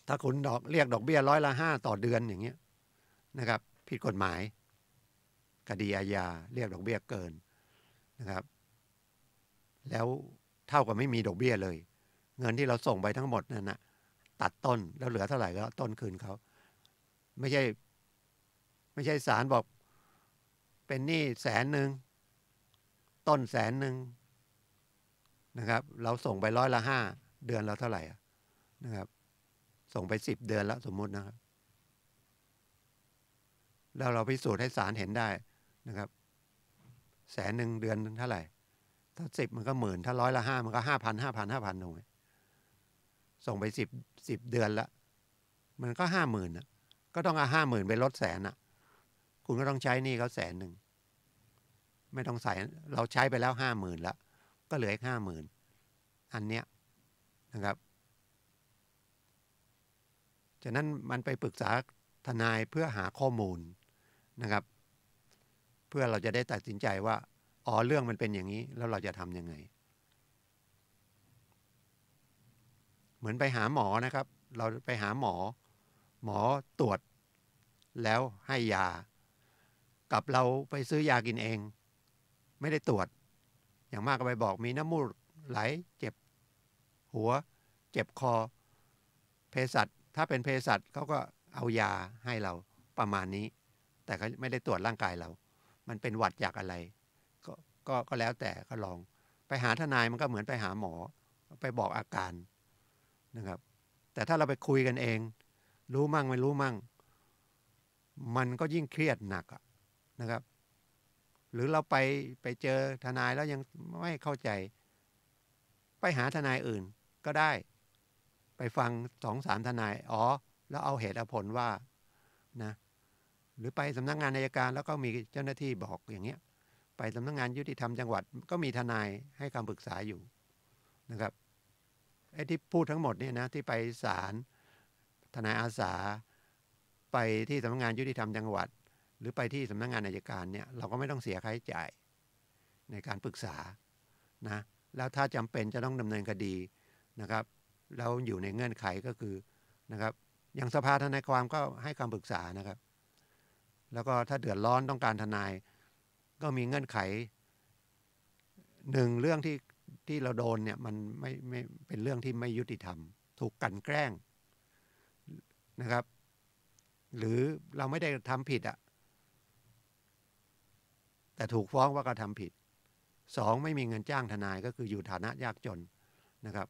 ถ้าคุณเรียกดอกเบี้ย5%ต่อเดือนอย่างเงี้ยนะครับผิดกฎหมายคดีอาญาเรียกดอกเบี้ยเกินนะครับแล้วเท่ากับไม่มีดอกเบี้ยเลยเงินที่เราส่งไปทั้งหมดนั่นนะตัดต้นแล้วเหลือเท่าไหร่ก็ต้นคืนเขาไม่ใช่ศาลบอกเป็นหนี้100,000ต้น100,000นะครับเราส่งไป5%เดือนเราเท่าไหร่นะครับส่งไป10 เดือนแล้วสมมุตินะครับแล้วเราพิสูจน์ให้ศาลเห็นได้นะครับ100,000เดือนเท่าไหร่ถ้า10มันก็10,000ถ้า5%มันก็5,000ถูกไหมส่งไป10เดือนละมันก็50,000นะก็ต้องเอา50,000ไปลด100,000คุณก็ต้องใช้หนี้เขา100,000ไม่ต้องใส่เราใช้ไปแล้ว50,000แล้วก็เหลืออีก50,000อันเนี้ยนะครับฉะนั้นมันไปปรึกษาทนายเพื่อหาข้อมูลนะครับเพื่อเราจะได้ตัดสินใจว่าเรื่องมันเป็นอย่างนี้แล้วเราจะทำยังไงเหมือนไปหาหมอนะครับเราไปหาหมอตรวจแล้วให้ยากับเราไปซื้อยากินเองไม่ได้ตรวจอย่างมากก็ไปบอกมีน้ำมูกไหลเจ็บหัวเจ็บคอเภสัชถ้าเป็นเภสัชเขาก็เอายาให้เราประมาณนี้แต่เขาไม่ได้ตรวจร่างกายเรามันเป็นหวัดจากอะไรก็แล้วแต่ก็ลองไปหาทนายมันก็เหมือนไปหาหมอไปบอกอาการนะครับแต่ถ้าเราไปคุยกันเองรู้มั่งไม่รู้มั่งมันก็ยิ่งเครียดหนักนะครับหรือเราไปเจอทนายแล้วยังไม่เข้าใจไปหาทนายอื่นก็ได้ไปฟัง2-3ทนายแล้วเอาเหตุเอาผลว่านะหรือไปสำนักงานอัยการแล้วก็มีเจ้าหน้าที่บอกอย่างเงี้ยไปสำนักงานยุติธรรมจังหวัดก็มีทนายให้คำปรึกษาอยู่นะครับไอ้ที่พูดทั้งหมดเนี่ยนะที่ไปศาลทนายอาสาไปที่สำนักงานยุติธรรมจังหวัดหรือไปที่สำนักงานอัยการเนี่ยเราก็ไม่ต้องเสียค่าใช้จ่ายในการปรึกษานะแล้วถ้าจำเป็นจะต้องดำเนินคดีนะครับเราอยู่ในเงื่อนไขก็คือนะครับอย่างสภาทนายความก็ให้คำปรึกษานะครับแล้วก็ถ้าเดือดร้อนต้องการทนายก็มีเงื่อนไข1เรื่องที่เราโดนเนี่ยมันไม่เป็นเรื่องที่ไม่ยุติธรรมถูกกลั่นแกล้งนะครับหรือเราไม่ได้ทำผิด แต่ถูกฟ้องว่ากระทำผิดสองไม่มีเงินจ้างทนายก็คืออยู่ฐานะยากจนนะครับ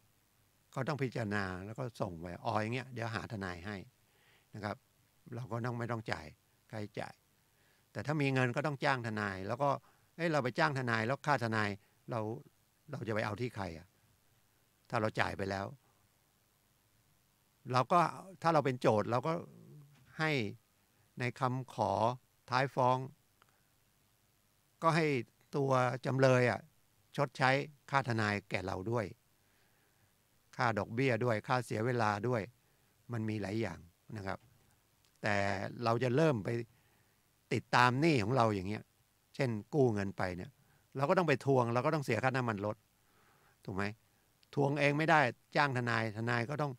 ก็ต้องพิจารณาแล้วก็ส่งไปอย่างเงี้ยเดี๋ยวหาทนายให้นะครับเราก็ไม่ต้องจ่ายค่าใช้จ่ายแต่ถ้ามีเงินก็ต้องจ้างทนายแล้วก็เราไปจ้างทนายแล้วค่าทนายเราจะไปเอาที่ใครอ่ะถ้าเราจ่ายไปแล้วเราก็ถ้าเราเป็นโจทย์เราก็ให้ในคำขอท้ายฟ้องก็ให้ตัวจำเลยชดใช้ค่าทนายแก่เราด้วยค่าดอกเบี้ยด้วยค่าเสียเวลาด้วยมันมีหลายอย่างนะครับแต่เราจะเริ่มไปติดตามหนี้ของเราอย่างเงี้ยเช่นกู้เงินไปเนี่ยเราก็ต้องไปทวงเราก็ต้องเสียค่าน้ำมันรถถูกไหมทวงเองไม่ได้จ้างทนายก็ต้อง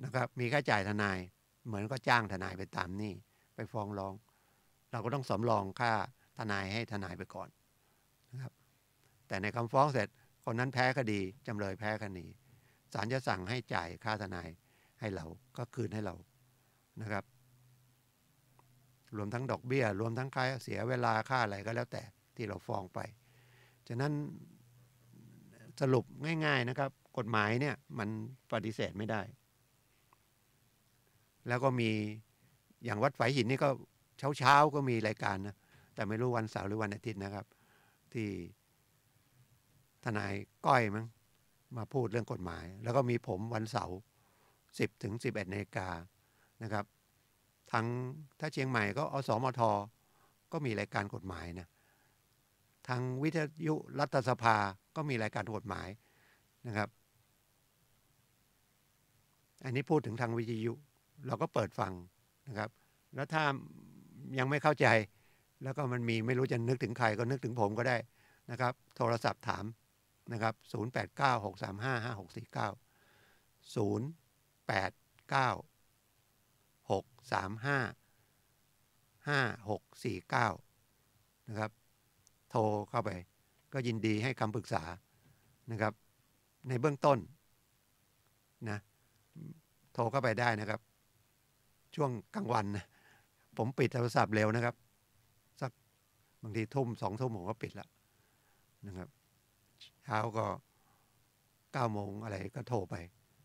นะครับมีค่าจ่ายทนายเหมือนก็จ้างทนายไปตามหนี้ไปฟ้องร้องเราก็ต้องสำรองค่าทนายให้ทนายไปก่อนนะครับแต่ในคำฟ้องเสร็จคนนั้นแพ้คดีจำเลยแพ้คดีศาลจะสั่งให้จ่ายค่าทนายให้เราก็คืนให้เรานะครับรวมทั้งดอกเบี้ยรวมทั้งค่าเสียเวลาค่าอะไรก็แล้วแต่ที่เราฟ้องไปฉะนั้นสรุปง่ายๆนะครับกฎหมายเนี่ยมันปฏิเสธไม่ได้แล้วก็มีอย่างวัดฝายหินนี่ก็เช้าก็มีรายการนะแต่ไม่รู้วันเสาร์หรือวันอาทิตย์นะครับที่ทนายก้อยมั้งมาพูดเรื่องกฎหมายแล้วก็มีผมวันเสาร์10 ถึง 11 นาฬิกานะครับทั้งถ้าเชียงใหม่ก็อสมทก็มีรายการกฎหมายนะทางวิทยุรัฐสภาก็มีรายการกฎหมายนะครับอันนี้พูดถึงทางวิทยุเราก็เปิดฟังนะครับแล้วถ้ายังไม่เข้าใจแล้วก็มันมีไม่รู้จะนึกถึงใครก็นึกถึงผมก็ได้นะครับโทรศัพท์ถามนะครับ0896355649นะครับโทรเข้าไปก็ยินดีให้คำปรึกษานะครับในเบื้องต้นนะโทรเข้าไปได้นะครับช่วงกลางวันนะผมปิดโทรศัพท์เร็วนะครับสักบางทีทุ่ม2 ทุ่มผมก็ปิดแล้วนะครับเช้าก็9 โมงอะไรก็โทรไป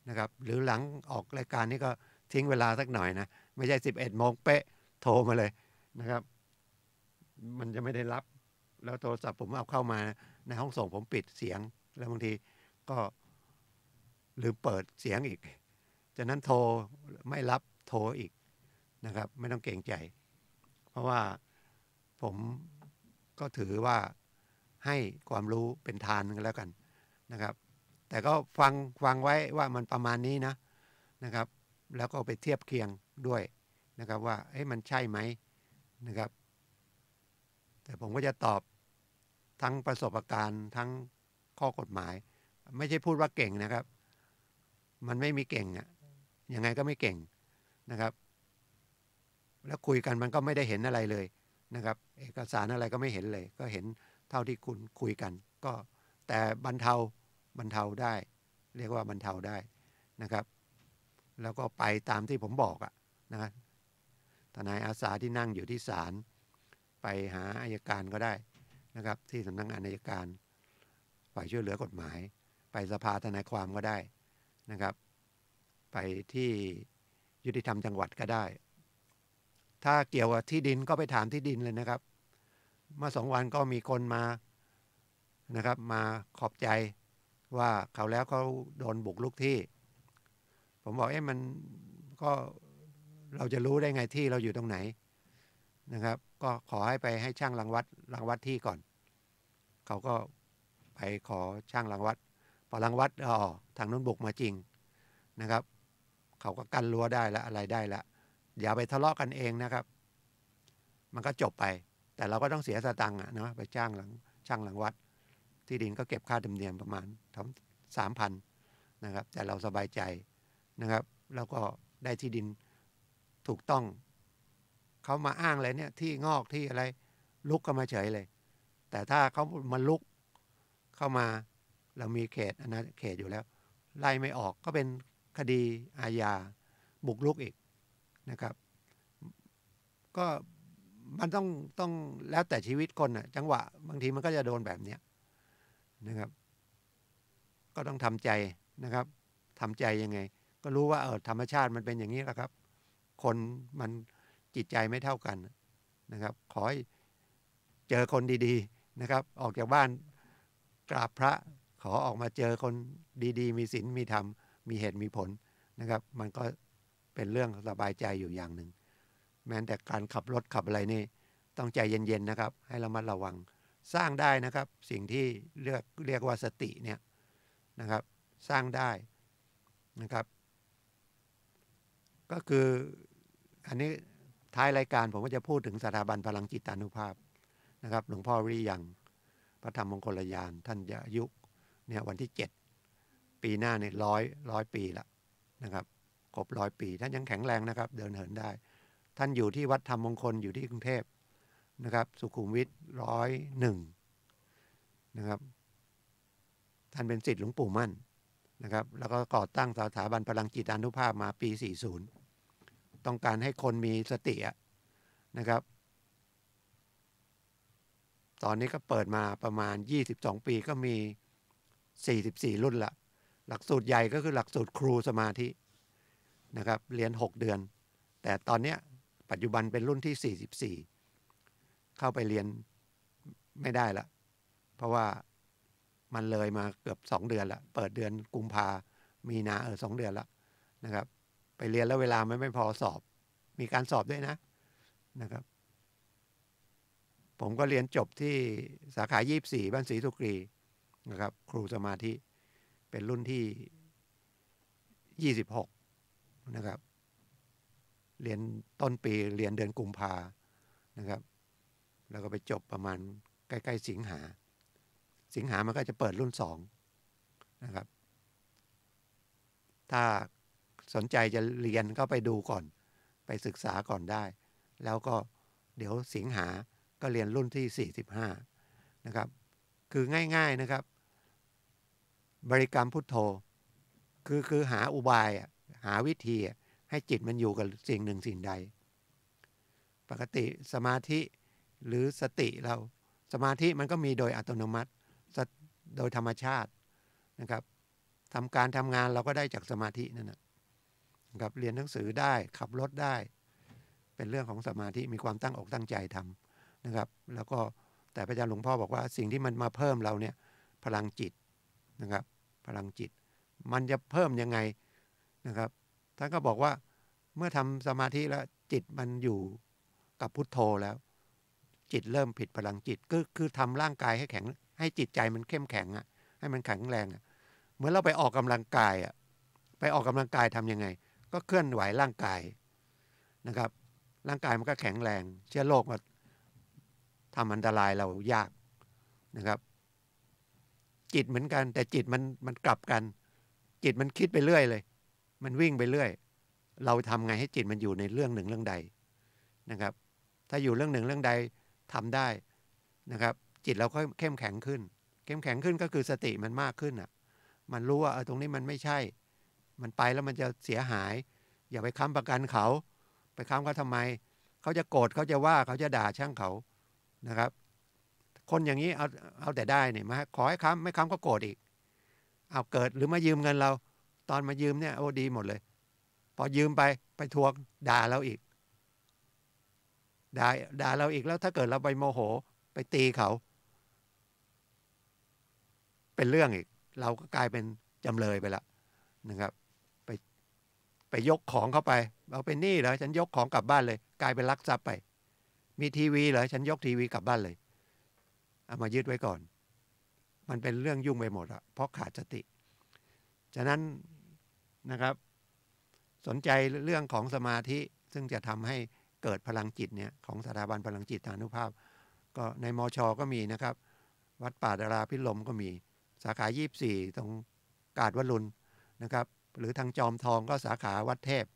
นะครับหรือหลังออกรายการนี้ก็ทิ้งเวลาสักหน่อยนะไม่ใช่11 โมงเป๊ะโทรมาเลยนะครับมันจะไม่ได้รับแล้วโทรศัพท์ผมเอาเข้ามาในห้องส่งผมปิดเสียงแล้วบางทีก็ลืมเปิดเสียงอีกฉะนั้นโทรไม่รับโทรอีกนะครับไม่ต้องเกรงใจเพราะว่าผมก็ถือว่าให้ความรู้เป็นทานกันแล้วกันนะครับแต่ก็ฟังไว้ว่ามันประมาณนี้นะครับแล้วก็ไปเทียบเคียงด้วยนะครับว่ามันใช่ไหมนะครับแต่ผมก็จะตอบทั้งประสบการณ์ทั้งข้อกฎหมายไม่ใช่พูดว่าเก่งนะครับมันไม่มีเก่งยังไงก็ไม่เก่งนะครับแล้วคุยกันมันก็ไม่ได้เห็นอะไรเลยนะครับเอกสารอะไรก็ไม่เห็นเลยก็เห็นเท่าที่คุณคุยกันก็แต่บรรเทาได้เรียกว่าบรรเทาได้นะครับแล้วก็ไปตามที่ผมบอกนะทนายอาสาที่นั่งอยู่ที่ศาลไปหาอัยการก็ได้นะครับที่สำนักงานอัยการฝ่ายช่วยเหลือกฎหมายไปสภาทนายความก็ได้นะครับไปที่ยุติธรรมจังหวัดก็ได้ถ้าเกี่ยวกับที่ดินก็ไปถามที่ดินเลยนะครับเมื่อ2 วันก็มีคนมานะครับมาขอบใจว่าเขาแล้วเขาโดนบุกรุกที่ผมบอกมันก็เราจะรู้ได้ไงที่เราอยู่ตรงไหนนะครับก็ขอให้ไปให้ช่างรังวัดที่ก่อนเขาก็ไปขอช่างรังวัดพอรังวัดทางนู้นบุกมาจริงนะครับเขาก็กั้นรั้วได้แล้วอะไรได้แล้วอย่าไปทะเลาะกันเองนะครับมันก็จบไปแต่เราก็ต้องเสียสตังค์นะไปช่างหลังวัดที่ดินก็เก็บค่าธรรมเนียมประมาณ3,000นะครับแต่เราสบายใจนะครับแล้วก็ได้ที่ดินถูกต้องเขามาอ้างเลยเนี่ยที่งอกที่อะไรลุกเข้ามาเฉยเลยแต่ถ้าเขามาลุกเข้ามาเรามีเขตเขตอยู่แล้วไล่ไม่ออกก็เป็นคดีอาญาบุกรุกอีกนะครับก็ มันต้องแล้วแต่ชีวิตคนน่ะจังหวะบางทีมันก็จะโดนแบบเนี้ยนะครับก็ต้องทำใจนะครับทำใจยังไงก็รู้ว่าธรรมชาติมันเป็นอย่างนี้แหละครับคนมันจิตใจไม่เท่ากันนะครับขอให้เจอคนดีๆนะครับออกจากบ้านกราบพระขอออกมาเจอคนดีๆมีศีลมีธรรมมีเหตุมีผลนะครับมันก็เป็นเรื่องสบายใจอยู่อย่างหนึ่งแม้แต่การขับรถขับอะไรนี่ต้องใจเย็นๆนะครับให้ระมัดระวังสร้างได้นะครับสิ่งที่เรียกว่าสติเนี่ยนะครับสร้างได้นะครับก็คืออันนี้ท้ายรายการผมก็จะพูดถึงสถาบันพลังจิตานุภาพนะครับหลวงพ่อวิริยังพระธรรมมงคลญาณท่านจะอายุเนี่ยวันที่7ปีหน้าเนี่ยร้อยปีละนะครับครบ100 ปีท่านยังแข็งแรงนะครับเดินเหินได้ท่านอยู่ที่วัดธรรมมงคลอยู่ที่กรุงเทพนะครับสุขุมวิท101นะครับท่านเป็นศิษย์หลวงปู่มั่นนะครับแล้วก็ก่อตั้งสถาบันพลังจิตานุภาพมาปี40ต้องการให้คนมีสตินะครับตอนนี้ก็เปิดมาประมาณ22 ปีก็มี44รุ่นละหลักสูตรใหญ่ก็คือหลักสูตรครูสมาธินะครับเรียน6เดือนแต่ตอนนี้ปัจจุบันเป็นรุ่นที่44เข้าไปเรียนไม่ได้ละเพราะว่ามันเลยมาเกือบ2เดือนละเปิดเดือนกุมภามีนา2เดือนละนะครับไปเรียนแล้วเวลาไม่พอสอบมีการสอบด้วยนะครับผมก็เรียนจบที่สาขา24บ้านศรีสุกรีนะครับครูสมาธิเป็นรุ่นที่26นะครับเรียนต้นปีเรียนเดือนกุมภานะครับแล้วก็ไปจบประมาณใกล้ๆสิงหามันก็จะเปิดรุ่น2นะครับถ้าสนใจจะเรียนก็ไปดูก่อนไปศึกษาก่อนได้แล้วก็เดี๋ยวสิงหาก็เรียนรุ่นที่45คือง่ายๆนะครับบริกรรมพุทโธคือหาอุบายหาวิธีให้จิตมันอยู่กับสิ่งหนึ่งสิ่งใดปกติสมาธิหรือสติเราสมาธิมันก็มีโดยอัตโนมัติโดยธรรมชาตินะครับทำการทำงานเราก็ได้จากสมาธินั่นนะครับเรียนหนังสือได้ขับรถได้เป็นเรื่องของสมาธิมีความตั้งอกตั้งใจทำนะครับแล้วก็แต่พระอาจารย์หลวงพ่อบอกว่าสิ่งที่มันมาเพิ่มเราเนี่ยพลังจิตนะครับพลังจิตมันจะเพิ่มยังไงนะครับท่านก็บอกว่าเมื่อทำสมาธิแล้วจิตมันอยู่กับพุทโธแล้วจิตเริ่มผิดพลังจิตคือทำร่างกายให้แข็งให้จิตใจมันเข้มแข็งให้มันแข็งแรงเหมือนเราไปออกกำลังกายไปออกกำลังกายทำยังไงก็เคลื่อนไหวร่างกายนะครับร่างกายมันก็แข็งแรงเชื้อโรคมาทำอันตรายเรายากนะครับจิตเหมือนกันแต่จิตมันกลับกันจิตมันคิดไปเรื่อยเลยมันวิ่งไปเรื่อยเราทำไงให้จิตมันอยู่ในเรื่องหนึ่งเรื่องใดนะครับถ้าอยู่เรื่องหนึ่งเรื่องใดทำได้นะครับจิตเราก็เข้มแข็งขึ้นก็คือสติมันมากขึ้นมันรู้ว่าตรงนี้มันไม่ใช่มันไปแล้วมันจะเสียหายอย่าไปค้ำประกันเขาไปค้ำเขาทำไมเขาจะโกรธเขาจะว่าเขาจะด่าช่างเขานะครับคนอย่างนี้เอาแต่ได้เนี่ยมาขอให้ค้ำไม่ค้ำก็โกรธอีกเอาเกิดหรือมายืมเงินเราตอนมายืมเนี่ยดีหมดเลยพอยืมไปทวงด่าเราอีกด่าเราอีกแล้วถ้าเกิดเราไปโมโหไปตีเขาเป็นเรื่องอีกเราก็กลายเป็นจำเลยไปละนะครับไปยกของเข้าไปเอาเป็นหนี้เหรอฉันยกของกลับบ้านเลยกลายเป็นลักทรัพย์ไปมีทีวีเหรอฉันยกทีวีกลับบ้านเลยเอามายึดไว้ก่อนมันเป็นเรื่องยุ่งไปหมดเพราะขาดสติฉะนั้นนะครับสนใจเรื่องของสมาธิซึ่งจะทำให้เกิดพลังจิตเนี่ยของสถาบันพลังจิตานุภาพก็ในมช.ก็มีนะครับวัดป่าดาราพิรมก็มีสาขา24ตรงกาดวลุนนะครับหรือทางจอมทองก็สาขาวัดเทพ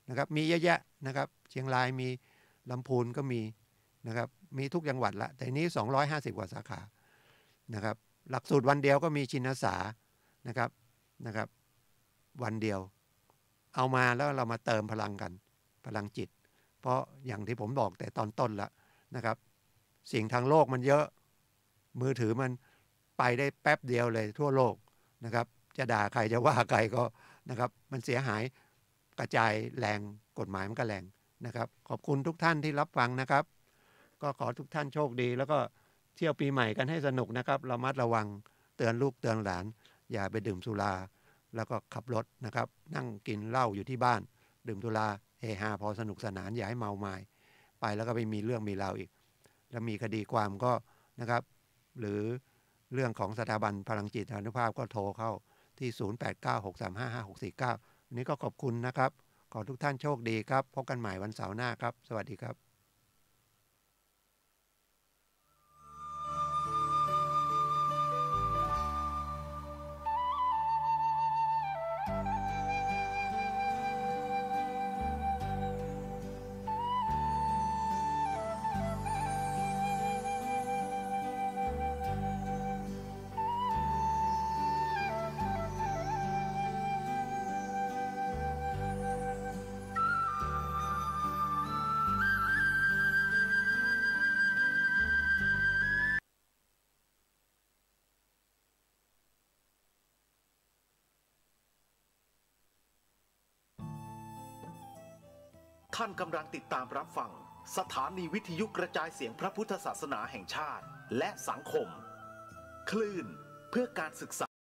นะครับมีเยอะแยะนะครับเชียงรายมีลำพูนก็มีนะครับมีทุกจังหวัดละแต่นี้250กว่าสาขานะครับหลักสูตรวันเดียวก็มีชินสานะครับวันเดียวเอามาแล้วเรามาเติมพลังกันพลังจิตเพราะอย่างที่ผมบอกแต่ตอนต้นละ นะครับสิ่งทางโลกมันเยอะมือถือมันไปได้แป๊บเดียวเลยทั่วโลกนะครับจะด่าใครจะว่าใครก็นะครับมันเสียหายกระจายแรงกฎหมายมันก็แรงนะครับขอบคุณทุกท่านที่รับฟังนะครับก็ขอทุกท่านโชคดีแล้วก็เที่ยวปีใหม่กันให้สนุกนะครับระมัดระวังเตือนลูกเตือนหลานอย่าไปดื่มสุราแล้วก็ขับรถนะครับนั่งกินเหล้าอยู่ที่บ้านดื่มสุราเฮฮาพอสนุกสนานอย่าให้เมาไม้ไปแล้วก็ไปมีเรื่องมีราวอีกแล้วมีคดีความก็นะครับหรือเรื่องของสถาบันพลังจิตอานุภาพก็โทรเข้าที่0896355649วันนี้ก็ขอบคุณนะครับขอทุกท่านโชคดีครับพบกันใหม่วันเสาร์หน้าครับสวัสดีครับท่านกำลังติดตามรับฟังสถานีวิทยุกระจายเสียงพระพุทธศาสนาแห่งชาติและสังคมคลื่นเพื่อการศึกษา